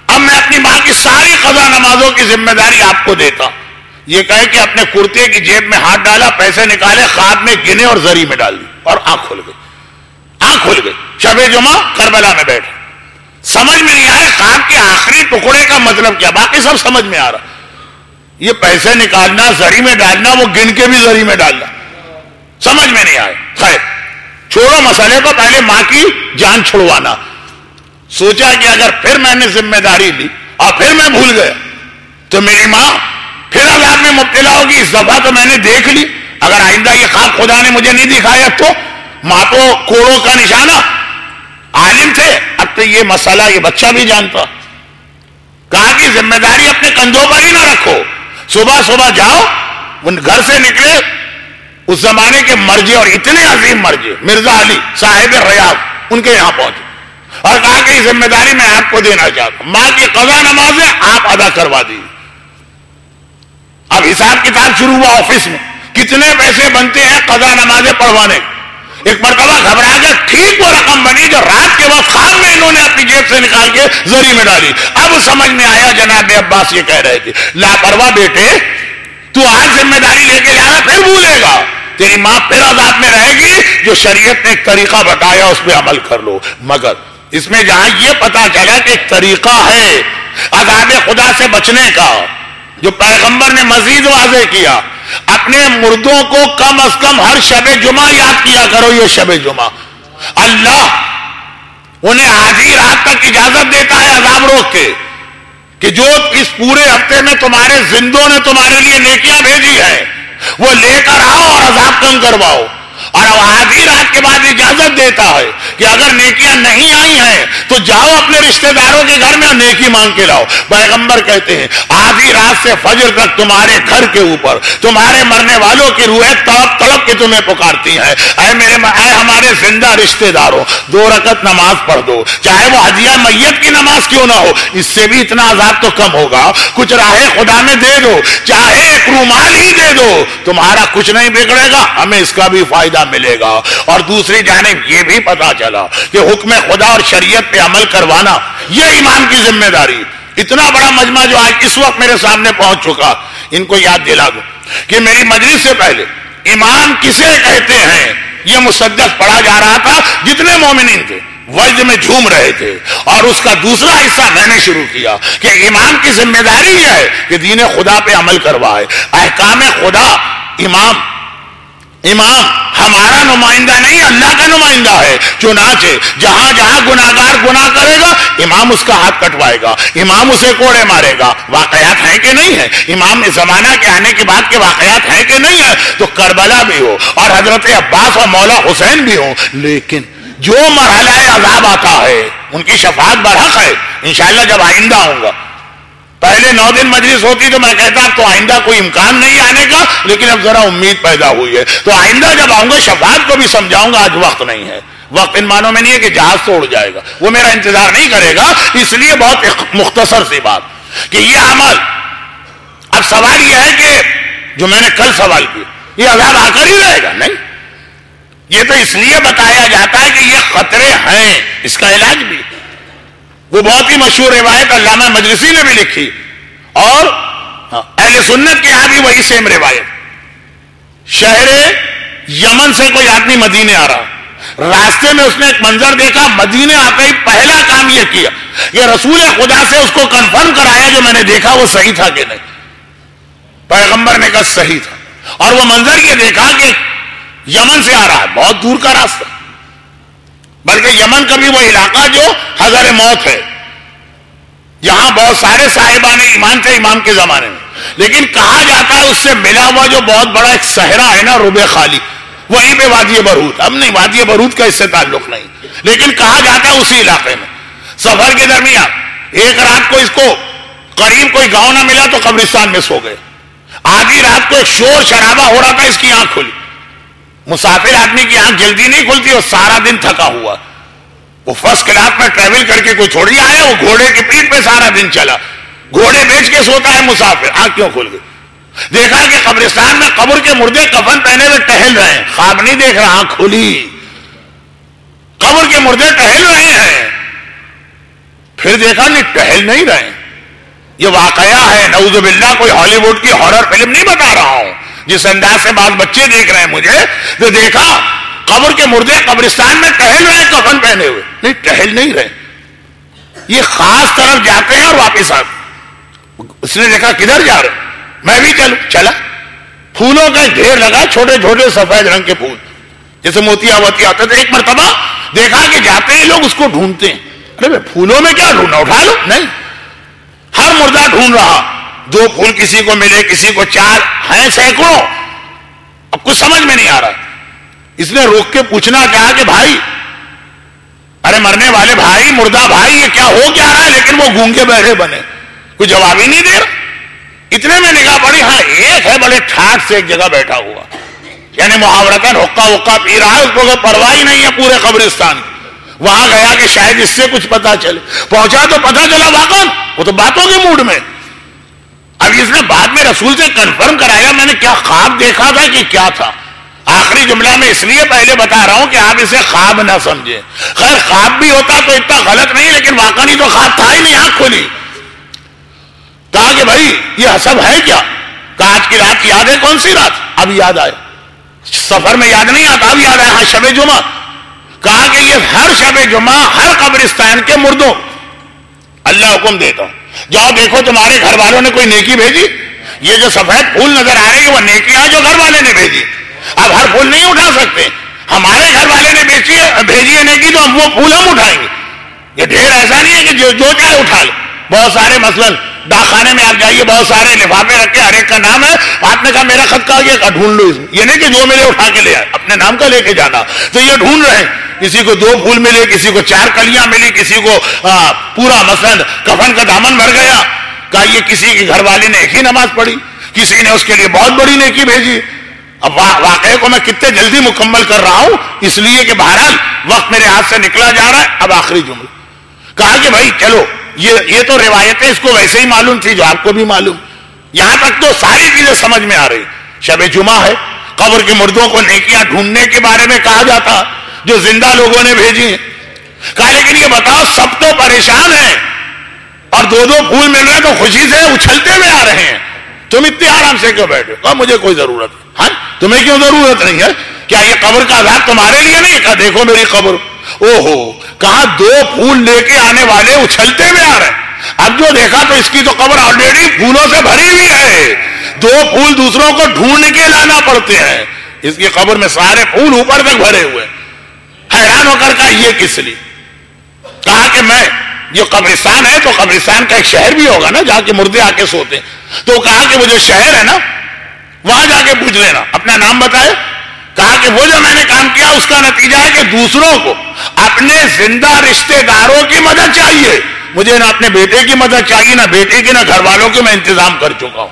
اب میں اپنی ماں کی ساری قضا نمازوں کی ذمہ داری آپ کو دیتا ہوں۔ یہ کہے کہ اپنے کرتے کی جیب میں ہاتھ ڈالا، پیسے نکالے، خواب میں گنے اور زری میں ڈال دی، اور آنکھ کھل گئی، آنکھ کھل گئی۔ شب جمعہ کربلا میں بیٹھے، سمجھ میں نہیں آئے خواب کے آخری ٹکڑے کا مطلب کیا، باقی سب سمجھ میں آ رہا، یہ پیسے نکالنا، زری میں ڈالنا، وہ گن کے بھی زری میں ڈالنا، سمجھ میں نہیں آئے۔ خیر چھوڑو مسئلے کو، پہلے ماں کی جان چھڑوانا۔ سوچا کہ اگر پھر میں نے ذمہ داری لی اور پھر میں بھول گیا تو میری ماں پھر عذاب میں مبتلا ہوگی، اس دفعہ تو میں نے دیکھ لی، اگر آئندہ یہ خواب خدا نے مجھے نہیں دکھایا تو ماں تو کوڑوں کا نشانہ، عالم تھے، اب تو یہ مسئلہ یہ بچہ بھی جانتا۔ کہا کہ ذمہ داری اپنے کندھوں پر ہی نہ رکھو، صبح صبح جاؤ، ان گھر سے نکلے اس زمانے کے مرجے، اور اتنے عظیم مرجے مرزا علی صاحب ریاض، ان کے یہاں پہنچے اور کہا کہ یہ ذمہ داری میں آپ کو دینا چاہتا ہوں، ماں کی قضا نمازیں آپ ادا کروا دیجیے۔ اب حساب کتاب شروع ہوا آفس میں، کتنے پیسے بنتے ہیں قضا نمازیں پڑھوانے۔ ایک مرتبہ گھبرا کر ٹھیک وہ رقم بنی جو رات کے وقت خواب میں انہوں نے اپنی جیب سے نکال کے زری میں ڈالی۔ اب سمجھ میں آیا، جناب عباس یہ کہہ رہے تھے لاپرواہ بیٹے، تو آج ذمہ داری لے کے جانا پھر بھولے گا، تیری ماں پھر عذاب میں رہے گی، جو شریعت نے ایک طریقہ بتایا اس پہ عمل کر لو۔ مگر اس میں جہاں یہ پتا چلا کہ ایک طریقہ ہے عذاب خدا سے بچنے کا جو پیغمبر نے مزید واضح کیا، اپنے مردوں کو کم از کم ہر شب جمعہ یاد کیا کرو. یہ شب جمعہ اللہ انہیں آدھی رات تک اجازت دیتا ہے عذاب روک کے کہ جو اس پورے ہفتے میں تمہارے زندوں نے تمہارے لیے نیکیاں بھیجی ہے وہ لے کر آؤ اور عذاب کم کرواؤ. اور آدھی رات کے بعد اجازت دیتا ہے کہ اگر نیکیاں نہیں آئی ہیں تو جاؤ اپنے رشتہ داروں کے گھر میں اور نیکی مانگ کے لاؤ. پیغمبر کہتے ہیں آدھی رات سے فجر تک تمہارے گھر کے اوپر تمہارے مرنے والوں کی روحیں تڑپ تڑپ کے تمہیں پکارتی ہیں، اے ہمارے زندہ رشتہ داروں 2 رکعت نماز پڑھ دو، چاہے وہ ہدیہ میت کی نماز کیوں نہ ہو، اس سے بھی اتنا عذاب تو کم ہوگا. کچھ راہ خدا میں دے دو، چاہے ایک رومال ہی دے دو، تمہارا کچھ نہیں بگڑے گا، ہمیں اس کا بھی فائدہ ملے گا. اور دوسری جانب یہ بھی پتا چلا کہ حکم خدا اور شریعت پہ عمل کروانا یہ امام کی ذمہ داری. اتنا بڑا مجمع جو آج اس وقت میرے سامنے پہنچ چکا، ان کو یاد دلا دو کہ میری مجلس سے پہلے امام کسے کہتے ہیں یہ مصدق پڑھا جا رہا تھا. جتنے مومنین تھے وجد میں جھوم رہے تھے، اور اس کا دوسرا حصہ میں نے شروع کیا کہ امام کی ذمہ داری یہ ہے کہ دین خدا پہ عمل کروائے، احکام خدا. امام ہمارا نمائندہ نہیں، اللہ کا نمائندہ ہے. چنانچہ جہاں جہاں گناہگار گناہ کرے گا امام اس کا ہاتھ کٹوائے گا، امام اسے کوڑے مارے گا. واقعات ہیں کہ نہیں ہے؟ امام زمانہ کے آنے کے بعد کے واقعات ہیں کہ نہیں ہے؟ تو کربلا بھی ہو اور حضرت عباس اور مولا حسین بھی ہوں، لیکن جو مرحلہ عذاب آتا ہے ان کی شفاعت برحق ہے. انشاءاللہ جب آئندہ ہوں گا، پہلے 9 دن مجلس ہوتی تو میں کہتا تو آئندہ کوئی امکان نہیں آنے کا، لیکن اب ذرا امید پیدا ہوئی ہے تو آئندہ جب آؤں گا شفاعت کو بھی سمجھاؤں گا. آج وقت نہیں ہے، وقت ان معنوں میں نہیں ہے کہ جہاز توڑ جائے گا، وہ میرا انتظار نہیں کرے گا. اس لیے بہت مختصر سی بات کہ یہ عمل، اب سوال یہ ہے کہ جو میں نے کل سوال کیا یہ عذاب آ کر ہی رہے گا؟ نہیں، یہ تو اس لیے بتایا جاتا ہے کہ یہ خطرے ہیں، اس کا علاج بھی. وہ بہت ہی مشہور روایت علامہ مجلسی نے بھی لکھی، اور اہل سنت کے یہاں بھی وہی سیم روایت. شہر یمن سے کوئی آدمی مدینے آ رہا، راستے میں اس نے ایک منظر دیکھا، مدینے آتے ہی پہلا کام یہ کیا کہ رسول خدا سے اس کو کنفرم کرایا جو میں نے دیکھا وہ صحیح تھا کہ نہیں. پیغمبر نے کہا صحیح تھا، اور وہ منظر یہ دیکھا کہ یمن سے آ رہا ہے، بہت دور کا راستہ، بلکہ یمن کا بھی وہ علاقہ جو حضر موت ہے، یہاں بہت سارے صاحبان ایمان تھے امام کے زمانے میں، لیکن کہا جاتا ہے اس سے ملا ہوا جو بہت بڑا ایک صحرا ہے نا ربع خالی، وہیں پہ وادی برود. اب نہیں، وادی برود کا اس سے تعلق نہیں، لیکن کہا جاتا ہے اسی علاقے میں. سفر کے درمیان ایک رات کو اس کو قریب کوئی گاؤں نہ ملا تو قبرستان میں سو گئے. آدھی رات کو ایک شور شرابہ ہو رہا تھا، اس کی آنکھ کھلی. مسافر آدمی کی آنکھ جلدی نہیں کھلتی، اور سارا دن تھکا ہوا، وہ فرسٹ کلاس میں ٹریول کر کے کوئی تھوڑی آیا، وہ گھوڑے کی پیٹھ پہ سارا دن چلا، گھوڑے بیچ کے سوتا ہے مسافر. آنکھ کیوں کھل گئی؟ دیکھا کہ قبرستان میں قبر کے مردے کفن پہنے ہوئے ٹہل رہے ہیں، خواب نہیں دیکھ رہا، آنکھ کھلی، قبر کے مردے ٹہل رہے ہیں. پھر دیکھا نہیں، ٹہل نہیں رہے. یہ واقعہ ہے، نعوذ باللہ، کوئی ہالی ووڈ کی ہارر فلم نہیں بتا رہا ہوں جس انداز سے بعض بچے دیکھ رہے ہیں مجھے. تو دیکھا قبر کے مردے قبرستان میں ٹہل رہے ہیں کفن پہنے ہوئے. نہیں، ٹہل نہیں رہے، یہ خاص طرف جاتے ہیں اور واپس آتے. اس نے دیکھا کدھر جا رہے، میں بھی چلوں. چلا، پھولوں کا ڈھیر لگا، چھوٹے چھوٹے سفید رنگ کے پھول جیسے موتیا وتی آتے تھے. ایک مرتبہ دیکھا کہ جاتے ہیں لوگ اس کو ڈھونڈتے ہیں. ارے پھولوں میں کیا ڈھونڈنا، اٹھا لو. نہیں، ہر مردہ ڈھونڈ رہا، 2 پھول کسی کو ملے، کسی کو 4 ہیں، سینکڑوں. اب کچھ سمجھ میں نہیں آ رہا. اس نے روک کے پوچھنا چاہا کہ بھائی، ارے مرنے والے بھائی، مردہ بھائی، یہ کیا ہو کیا رہا ہے؟ لیکن وہ گونگے بہرے بنے، کوئی جواب ہی نہیں دے رہا. اتنے میں نگاہ پڑی، ہاں ایک ہے بڑے ٹھاٹ سے ایک جگہ بیٹھا ہوا، یعنی محاورتاً حقہ وقہ پی رہا ہے، اس کو پرواہ ہی نہیں ہے پورے قبرستان. وہاں گیا کہ شاید اس سے کچھ پتا چلے. پہنچا تو پتا چلا واقعا وہ تو باتوں کے موڈ میں. اب اس نے بعد میں رسول سے کنفرم کرایا میں نے کیا خواب دیکھا تھا کہ کیا تھا. آخری جملہ میں اس لیے پہلے بتا رہا ہوں کہ آپ اسے خواب نہ سمجھیں. خیر خواب بھی ہوتا تو اتنا غلط نہیں، لیکن واقعی تو خواب تھا ہی نہیں. آنکھ کھلی، کہا کہ بھائی یہ حسب ہے کیا؟ کہا آج کی رات یاد ہے؟ کون سی رات؟ اب یاد آئے. سفر میں یاد نہیں آتا، اب یاد آیا. ہاں شب جمعہ. کہا کہ یہ ہر شب جمعہ ہر قبرستان کے مردوں اللہ حکم دیتا ہوں جاؤ دیکھو تمہارے گھر والوں نے کوئی نیکی بھیجی. یہ جو سفید پھول نظر آ رہے ہیں وہ نیکیاں جو گھر والے نے بھیجی. اب ہر پھول نہیں اٹھا سکتے, ہمارے گھر والے نے بھیجی ہے نیکی تو ہم وہ پھول ہم اٹھائیں گے. یہ ڈھیر ایسا نہیں ہے کہ جو چاہے اٹھا لے. بہت سارے مثلاً ڈاک خانے میں آپ جائیے, بہت سارے لفافے رکھے, ہر ایک کا نام ہے. آپ نے کہا میرا خط کہا گیا, ڈھونڈ لو اس میں. یہ نہیں کہ جو ملے اٹھا کے لے آئے, اپنے نام کا لے کے جانا. تو یہ ڈھونڈ رہے ہیں, کسی کو 2 پھول ملے, کسی کو 4 کلیاں ملی, کسی کو پورا مثلاً کفن کا دامن بھر گیا. کہا یہ کسی کے گھر والے نے ایک ہی نماز پڑھی, کسی نے اس کے لیے بہت بڑی نیکی بھیجی. اب واقعے کو میں کتنے جلدی مکمل کر رہا ہوں اس لیے کہ بہرحال وقت میرے ہاتھ سے نکلا جا رہا ہے. اب آخری جملہ کہا کہ بھائی چلو یہ تو روایتیں اس کو ویسے ہی معلوم تھی جو آپ کو بھی معلوم, یہاں تک تو ساری چیزیں سمجھ میں آ رہی. شب جمعہ ہے, قبر کے مردوں کو نیکیاں ڈھونڈنے کے بارے میں کہا جاتا جو زندہ لوگوں نے بھیجی ہیں. کہا لیکن یہ بتاؤ سب تو پریشان ہیں اور 2 پھول مل رہے ہیں تو خوشی سے اچھلتے ہوئے آ رہے ہیں, تم اتنے آرام سے کیوں بیٹھے؟ کہا مجھے کوئی ضرورت نہیں. ہاں تمہیں کیوں ضرورت نہیں ہے؟ کیا یہ قبر کا عذاب تمہارے لیے نہیں؟ کہا دیکھو میری قبر. او ہو, کہا 2 پھول لے کے آنے والے اچھلتے ہوئے آ رہے ہیں. اب جو دیکھا تو اس کی تو قبر آلریڈی پھولوں سے بھری ہوئی ہے, 2 پھول دوسروں کو ڈھونڈ کے لانا پڑتے ہیں. اس کی قبر میں سارے پھول اوپر تک بھرے ہوئے. حیران ہو کر کہا یہ کس لیے؟ کہا کہ میں جو قبرستان ہے تو قبرستان کا ایک شہر بھی ہوگا نا جہاں کے مردے آ کے سوتے ہیں. تو کہا کہ وہ جو شہر ہے نا وہاں جا کے پوچھ لینا, اپنا نام بتائے. کہا کہ وہ جو میں نے کام کیا اس کا نتیجہ ہے کہ دوسروں کو اپنے زندہ رشتے داروں کی مدد چاہیے, مجھے نہ اپنے بیٹے کی مدد چاہیے, نہ بیٹے کی, نہ گھر والوں کی. میں انتظام کر چکا ہوں.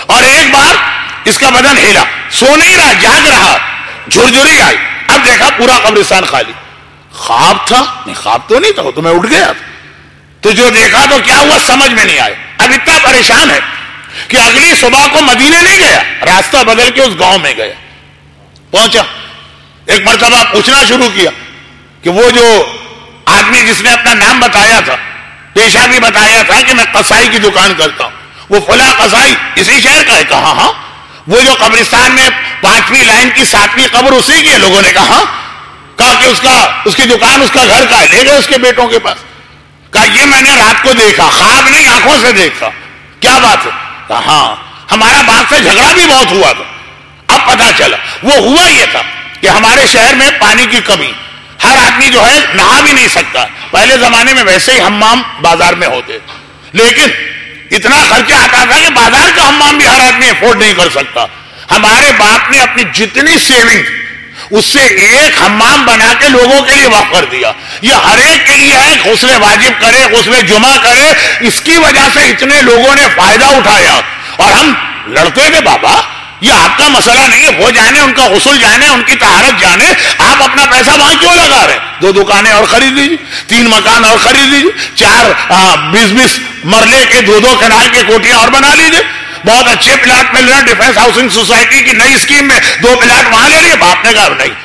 اور ایک بار اس کا بدن ہلا, سو نہیں رہا, جاگ رہا, جھرجھری آئی. اب دیکھا پورا قبرستان خالی. خواب تھا؟ نہیں خواب تو نہیں تھا, تو میں اٹھ گیا تھا. تو جو دیکھا تو کیا ہوا سمجھ میں نہیں آیا. اب اتنا پریشان ہے کہ اگلی صبح کو مدینے نہیں گیا, راستہ بدل کے اس گاؤں میں گیا. پہنچا, ایک مرتبہ پوچھنا شروع کیا کہ وہ جو آدمی جس نے اپنا نام بتایا تھا, پیشہ بھی بتایا تھا کہ میں قصائی کی دکان کرتا ہوں, وہ فلاں قصائی اسی شہر کا ہے؟ کہا ہاں. وہ جو قبرستان میں 5ویں لائن کی 7ویں قبر اسی کی ہے؟ لوگوں نے کہا ہاں. کہا کہ اس کی دکان اس کا گھر کا ہے, لے گئے اس کے بیٹوں کے پاس. کہا یہ میں نے رات کو دیکھا, خواب نہیں آنکھوں سے دیکھا. کیا بات ہے؟ کہا ہاں ہمارا باپ سے جھگڑا بھی بہت ہوا تھا. اب پتا چلا وہ ہوا یہ تھا کہ ہمارے شہر میں پانی کی کمی, ہر آدمی جو ہے نہا بھی نہیں سکتا. پہلے زمانے میں ویسے ہی حمام بازار میں ہوتے, لیکن اتنا خرچہ آتا تھا کہ بازار کا حمام بھی ہر آدمی افورڈ نہیں کر سکتا. ہمارے باپ نے اپنی جتنی سیونگ اس سے ایک حمام بنا کے لوگوں کے لیے وقف کر دیا. یہ ہر ایک کے لیے ہے, غسل واجب کرے, غسل جمعہ کرے. اس کی وجہ سے اتنے لوگوں نے فائدہ اٹھایا. اور ہم لڑتے تھے, بابا یہ آپ کا مسئلہ نہیں ہے, وہ جانے, ان کا غسل جانے, ان کی طہارت جانے, آپ اپنا پیسہ وہاں کیوں لگا رہے؟ 2 دکانیں اور خرید لیجیے, 3 مکان اور خرید لیجیے, 4 20 مرلے کے 2 کنال کے کوٹیاں اور بنا لیجیے. بہت اچھے پلاٹ مل رہے ہیں, ڈیفنس ہاؤسنگ سوسائٹی کی نئی اسکیم میں 2 پلاٹ وہاں لے لیے. باپ نے کہا نہیں,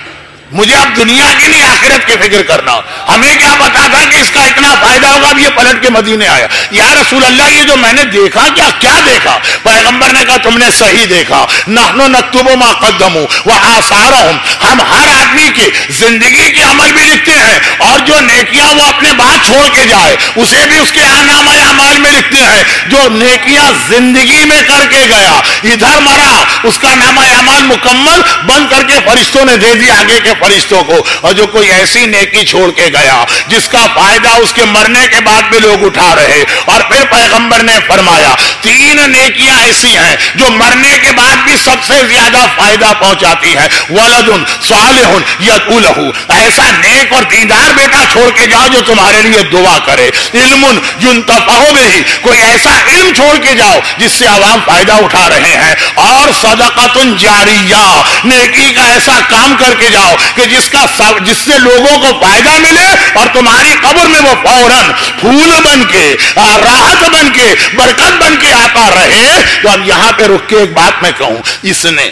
مجھے اب دنیا کی نہیں آخرت کی فکر کرنا. ہمیں کیا پتا تھا کہ اس کا اتنا فائدہ ہوگا. اب یہ پلٹ کے مدینے آیا. یا رسول اللہ یہ جو میں نے دیکھا, کیا دیکھا؟ پیغمبر نے کہا تم نے صحیح دیکھا. نحن نکتب ما قدموا وآثارهم, ہم ہر آدمی کی زندگی کے عمل بھی لکھتے ہیں, اور جو نیکیاں وہ اپنے بعد چھوڑ کے جائے اسے بھی اس کے نامہ اعمال میں لکھتے ہیں. جو نیکیاں زندگی میں کر کے گیا, ادھر مرا, اس کا نامہ اعمال مکمل بند کر کے فرشتوں نے دے دیا آگے کے فرشتوں کو. اور جو کوئی ایسی نیکی چھوڑ کے گیا جس کا فائدہ اس کے مرنے کے بعد بھی لوگ اٹھا رہے. اور پھر پیغمبر نے فرمایا 3 نیکیاں ایسی ہیں جو مرنے کے بعد بھی سب سے زیادہ فائدہ پہنچاتی ہیں. ولد صالح یدعو لہ, ایسا نیک اور دیندار بیٹا چھوڑ کے جاؤ جو تمہارے لیے دعا کرے. علم ینتفع بہ, کوئی ایسا علم چھوڑ کے جاؤ جس سے عوام فائدہ اٹھا رہے ہیں. اور صدقۃ جاریہ, نیکی کا ایسا کام کر کے جاؤ کہ جس سے لوگوں کو فائدہ ملے اور تمہاری قبر میں وہ فوراً پھول بن کے, راحت بن کے, برکت بن کے آتا رہے. تو اب یہاں پہ رک کے ایک بات میں کہوں, اس نے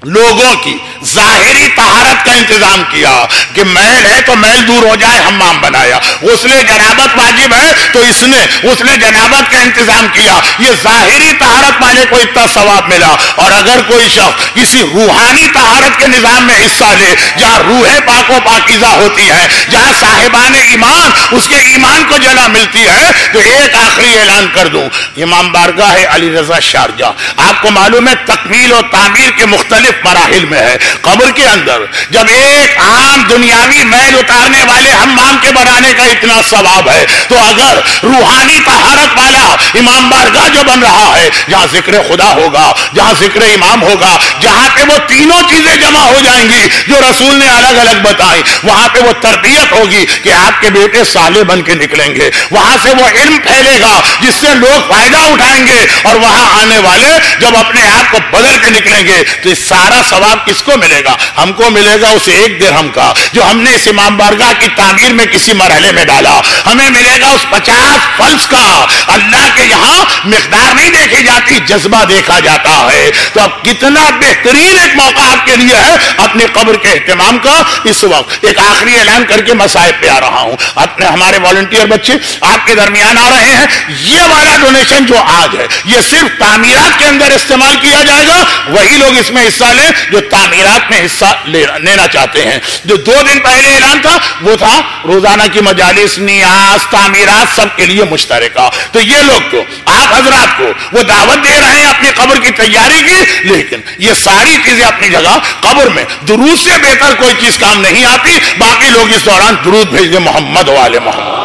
لوگوں کی ظاہری طہارت کا انتظام کیا کہ میل ہے تو میل دور ہو جائے، حمام بنایا، غسل جنابت واجب ہے تو اس نے غسل جنابت کا انتظام کیا، یہ ظاہری طہارت والے کو اتنا ثواب ملا۔ اور اگر کوئی شخص کسی روحانی طہارت کے نظام میں حصہ لے، جہاں روح پاک و پاکیزہ ہوتی ہے، جہاں صاحبان ایمان اس کے ایمان کو جلا ملتی ہے، تو ایک آخری اعلان کر دوں، امام بارگاہ علی رضا شارجہ، آپ کو معلوم ہے تکمیل و تعمیر کے مختلف مراحل میں ہے۔ قبر کے اندر جب ایک عام دنیاوی میل اتارنے والے حمام کے بنانے کا اتنا ثواب ہے، تو اگر روحانی طہارت والا امام بارگاہ جو بن رہا ہے، جہاں ذکر خدا ہوگا، جہاں ذکر امام ہوگا، جہاں پہ وہ تینوں چیزیں جمع ہو جائیں گی جو رسول نے الگ الگ بتائی، وہاں پہ وہ تربیت ہوگی کہ آپ کے بیٹے صالح بن کے نکلیں گے، وہاں سے وہ علم پھیلے گا جس سے لوگ فائدہ اٹھائیں گے، اور وہاں آنے والے جب اپنے آپ کو بدل کے نکلیں گے تو اس سارا ثواب کس کو ملے گا؟ ہم کو ملے گا اس 1 درہم کا جو ہم نے اس امام بارگاہ کی تعمیر میں کسی مرحلے میں ڈالا، ہمیں ملے گا اس 50 فلس کا۔ اللہ کے یہاں مقدار نہیں دیکھی جاتی، جذبہ دیکھا جاتا ہے۔ تو اب کتنا بہترین ایک موقع آپ کے لیے ہے اپنی قبر کے اہتمام کا۔ اس وقت ایک آخری اعلان کر کے مصائب پہ آ رہا ہوں، اپنے ہمارے والنٹیئر بچے آپ کے درمیان آ رہے ہیں، یہ والا ڈونیشن جو آج ہے یہ صرف تعمیرات کے اندر استعمال کیا جائے گا، وہی لوگ اس میں حصہ لیں جو تعمیرات میں حصہ لینا چاہتے ہیں۔ جو 2 دن پہلے اعلان تھا وہ تھا روزانہ کی مجالس، نیاز، تعمیرات سب کے لیے مشترکہ، تو یہ لوگ تو آپ حضرات کو وہ دعوت دے رہے ہیں اپنی قبر کی تیاری کی، لیکن یہ ساری چیزیں اپنی جگہ، قبر میں درود سے بہتر کوئی چیز کام نہیں آتی۔ باقی لوگ اس دوران درود بھیج دیں محمد والے محمد۔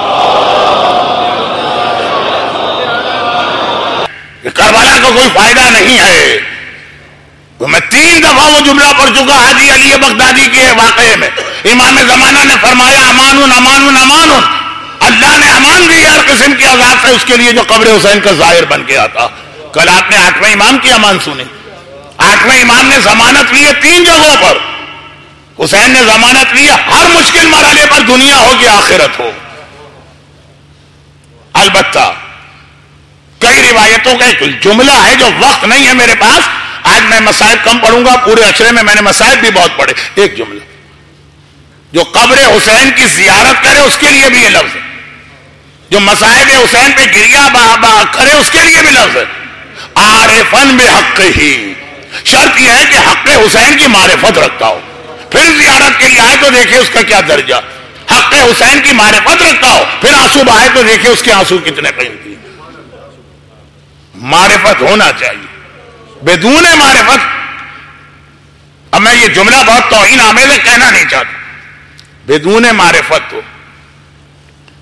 کربلا کا کوئی فائدہ نہیں ہے، تو میں 3 دفعہ وہ جملہ پڑھ چکا حاجی علی بغدادی کے واقعے میں، امام زمانہ نے فرمایا امان امان امان، اللہ نے امان دی ہر قسم کی عذاب سے اس کے لیے جو قبر حسین کا ظاہر بن کے آتا۔ کل آپ نے 8ویں امام کی امان سنی، 8ویں امام نے ضمانت لی ہے 3 جگہوں پر، حسین نے ضمانت لی ہے ہر مشکل مرحلے پر، دنیا ہو کہ آخرت ہو۔ البتہ کئی روایتوں کا ایک جملہ ہے جو وقت نہیں ہے میرے پاس، آج میں مسائل کم پڑھوں گا، پورے اشرے میں میں نے مسائل بھی بہت پڑھے۔ ایک جملہ جو قبر حسین کی زیارت کرے اس کے لیے بھی یہ لفظ ہے، جو مصائب حسین پہ گریہ کرے اس کے لیے بھی لفظ ہے، عارفن بحق ہی، شرط یہ ہے کہ حق حسین کی معرفت رکھتا ہو، پھر زیارت کے لیے آئے تو دیکھیں اس کا کیا درجہ، حق حسین کی معرفت رکھتا ہو، پھر آنسو بہائے تو دیکھیں اس کے آنسو کتنے قیمتی۔ معرفت ہونا چاہیے، بدون معرفت، اب میں یہ جملہ بہت توہین آمیز ہے کہنا نہیں چاہتا، بدون معرفت ہو،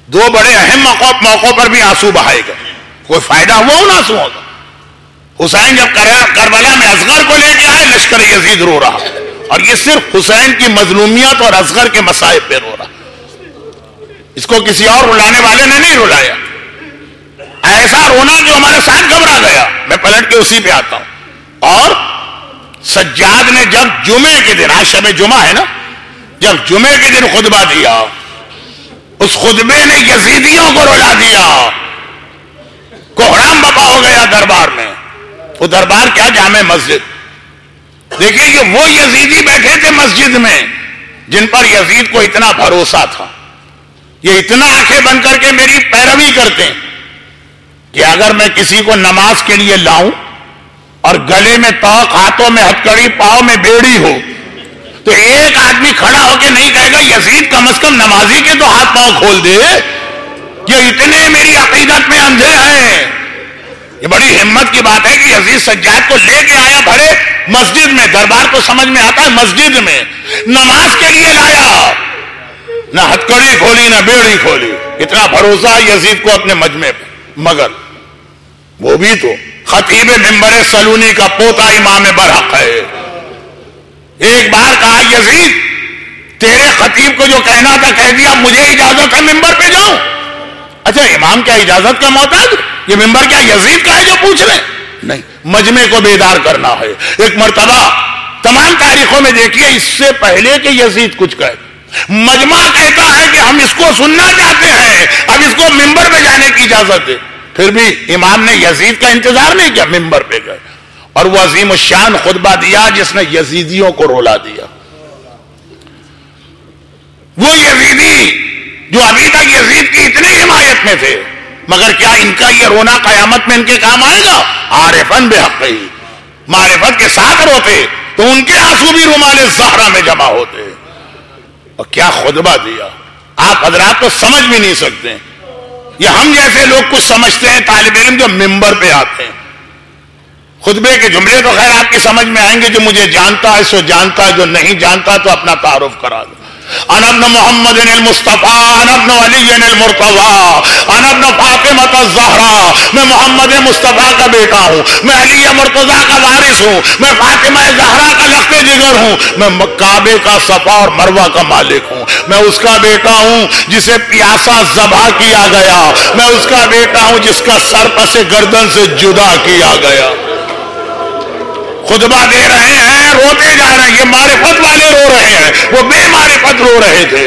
2 بڑے اہم موقعوں پر بھی آنسو بہائے گا، کوئی فائدہ ہوا ان آنسوؤں کا؟ حسین جب کربلا میں اصغر کو لے کے آئے لشکر یزید رو رہا، اور یہ صرف حسین کی مظلومیت اور اصغر کے مصائب پہ رو رہا، اس کو کسی اور رلانے والے نے نہیں رلایا، ایسا رونا جو ہمارے ساتھ گھبرا گیا۔ میں پلٹ کے اسی پہ آتا ہوں، اور سجاد نے جب جمعے کے دن، آج شب جمعہ ہے نا، جب جمعے کے دن خطبہ دیا، اس خطبے نے یزیدیوں کو رلا دیا، کوہرام بپا ہو گیا دربار میں۔ وہ دربار کیا، جامع مسجد، دیکھیے یہ وہ یزیدی بیٹھے تھے مسجد میں جن پر یزید کو اتنا بھروسہ تھا، یہ اتنا آنکھیں بند کر کے میری پیروی کرتے ہیں کہ اگر میں کسی کو نماز کے لیے لاؤں اور گلے میں توق، ہاتھوں میں ہتکڑی، پاؤں میں بیڑی ہو، تو ایک آدمی کھڑا ہو کے نہیں کہے گا یزید کم از کم نمازی کے تو ہاتھ پاؤں کھول دے، یہ اتنے میری عقیدت میں اندھے ہیں۔ یہ بڑی ہمت کی بات ہے کہ یزید سجاد کو لے کے آیا بھرے مسجد میں، دربار کو سمجھ میں آتا ہے، مسجد میں نماز کے لیے لایا، نہ ہتکڑی کھولی نہ بیڑی کھولی، اتنا بھروسہ یزید کو اپنے مجمع پہ۔ مگر وہ بھی تو خطیب منبر سلونی کا پوتا امام برحق ہے، ایک بار کہا یزید تیرے خطیب کو جو کہنا تھا کہہ دیا، مجھے اجازت ہے ممبر پہ جاؤں؟ اچھا امام کیا اجازت کا محتاج؟ یہ ممبر کیا یزید کا ہے جو پوچھ لیں؟ نہیں، مجمع کو بیدار کرنا ہے۔ ایک مرتبہ تمام تاریخوں میں دیکھیے اس سے پہلے کہ یزید کچھ کہے، مجمع کہتا ہے کہ ہم اس کو سننا چاہتے ہیں، اب اس کو ممبر پہ جانے کی اجازت ہے، پھر بھی امام نے یزید کا انتظار نہیں کیا، ممبر پہ گئے، اور وہ عظیم الشان خطبہ دیا جس نے یزیدیوں کو رولا دیا. وہ یزیدی جو ابھی تک یزید کی اتنی حمایت میں تھے، مگر کیا ان کا یہ رونا قیامت میں ان کے کام آئے گا؟ عارفاً بحقہ، معرفت کے ساتھ روتے تو ان کے آنسو بھی رومال زہرا میں جمع ہوتے. اور کیا خطبہ دیا! آپ حضرات تو سمجھ بھی نہیں سکتے. یہ ہم جیسے لوگ کچھ سمجھتے ہیں، طالب علم جو ممبر پہ آتے ہیں، خطبے کے جملے تو خیر آپ کی سمجھ میں آئیں گے، جو مجھے جانتا ہے سو جانتا ہے، جو نہیں جانتا تو اپنا تعارف کرا دو. انا ابن محمد المصطفیٰ، انا ابن علی المرتضیٰ، انا ابن فاطمہ الزہرا. میں محمد مصطفیٰ کا بیٹا ہوں، میں علی مرتضیٰ کا وارث ہوں، میں فاطمہ زہرا کا لخت جگر ہوں، میں کعبے کا صفا اور مروہ کا مالک ہوں، میں اس کا بیٹا ہوں جسے پیاسا ذبح کیا گیا، میں اس کا بیٹا ہوں جس کا سر پس گردن سے جدا کیا گیا. خطبہ دے رہے ہیں، روتے جا رہے ہیں. یہ معرفت والے رو رہے ہیں، وہ بے معرفت رو رہے تھے.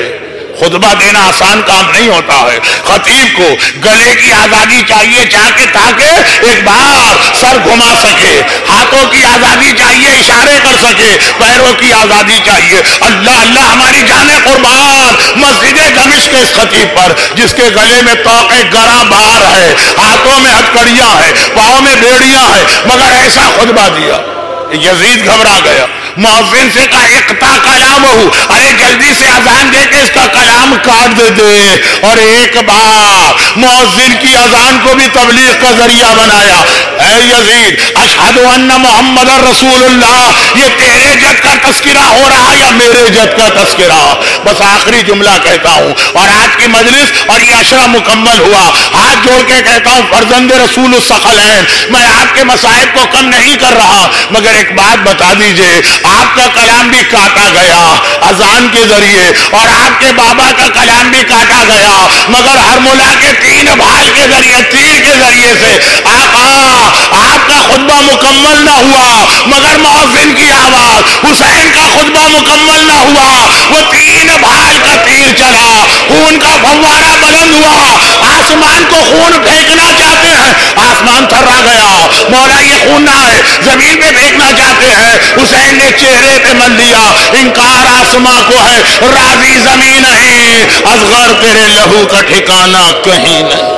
خطبہ دینا آسان کام نہیں ہوتا ہے. خطیب کو گلے کی آزادی چاہیے تاکہ ایک بار سر گھما سکے، ہاتھوں کی آزادی چاہیے اشارے کر سکے، پیروں کی آزادی چاہیے. اللہ اللہ ہماری جانیں قربان مسجد دمشق کے اس خطیب پر جس کے گلے میں طوق گراں بار ہے، ہاتھوں میں ہتھکڑیاں ہیں، پاؤں میں بیڑیاں ہیں، مگر ایسا خطبہ دیا. یزید گھبرا گیا، مؤذن سے کہا اقطع کلامہ، ارے جلدی سے اذان دے کے اس کا کلام کاٹ دے. اور ایک بار مؤذن کی اذان کو بھی تبلیغ کا ذریعہ بنایا. اے یزید، اشہد ان محمد رسول اللہ، یہ تیرے جد کا تذکرہ ہو رہا یا میرے جد کا تذکرہ؟ بس آخری جملہ کہتا ہوں اور آج کی مجلس اور یہ عشرہ مکمل ہوا. ہاتھ جوڑ کے کہتا ہوں فرزند رسول الثقلین، میں آپ کے مصائب کو کم نہیں کر رہا، مگر ایک بات بتا دیجئے، آپ کا کلام بھی کاٹا گیا اذان کے ذریعے اور آپ کے بابا کا کلام بھی کاٹا گیا، مگر ہرملا کے 3 بھائی کے ذریعے تیر کے ذریعے سے آقا آپ کا خطبہ مکمل نہ ہوا، مگر مؤذن کی آواز. حسین کا خطبہ مکمل نہ ہوا، وہ 3 بھائی کا تیر چلا، خون کا فوارہ بلند ہوا، آسمان کو خون پھینکنا چاہتے ہیں، آسمان تھرا گیا. مولا یہ خون نہ ہے، زمین پہ پھینکنا چاہتے ہیں. حسین نے چہرے پہ مل لیا، انکار آسمان کو ہے، راضی زمین نہیں، اصغر تیرے لہو کا ٹھکانہ کہیں نہیں.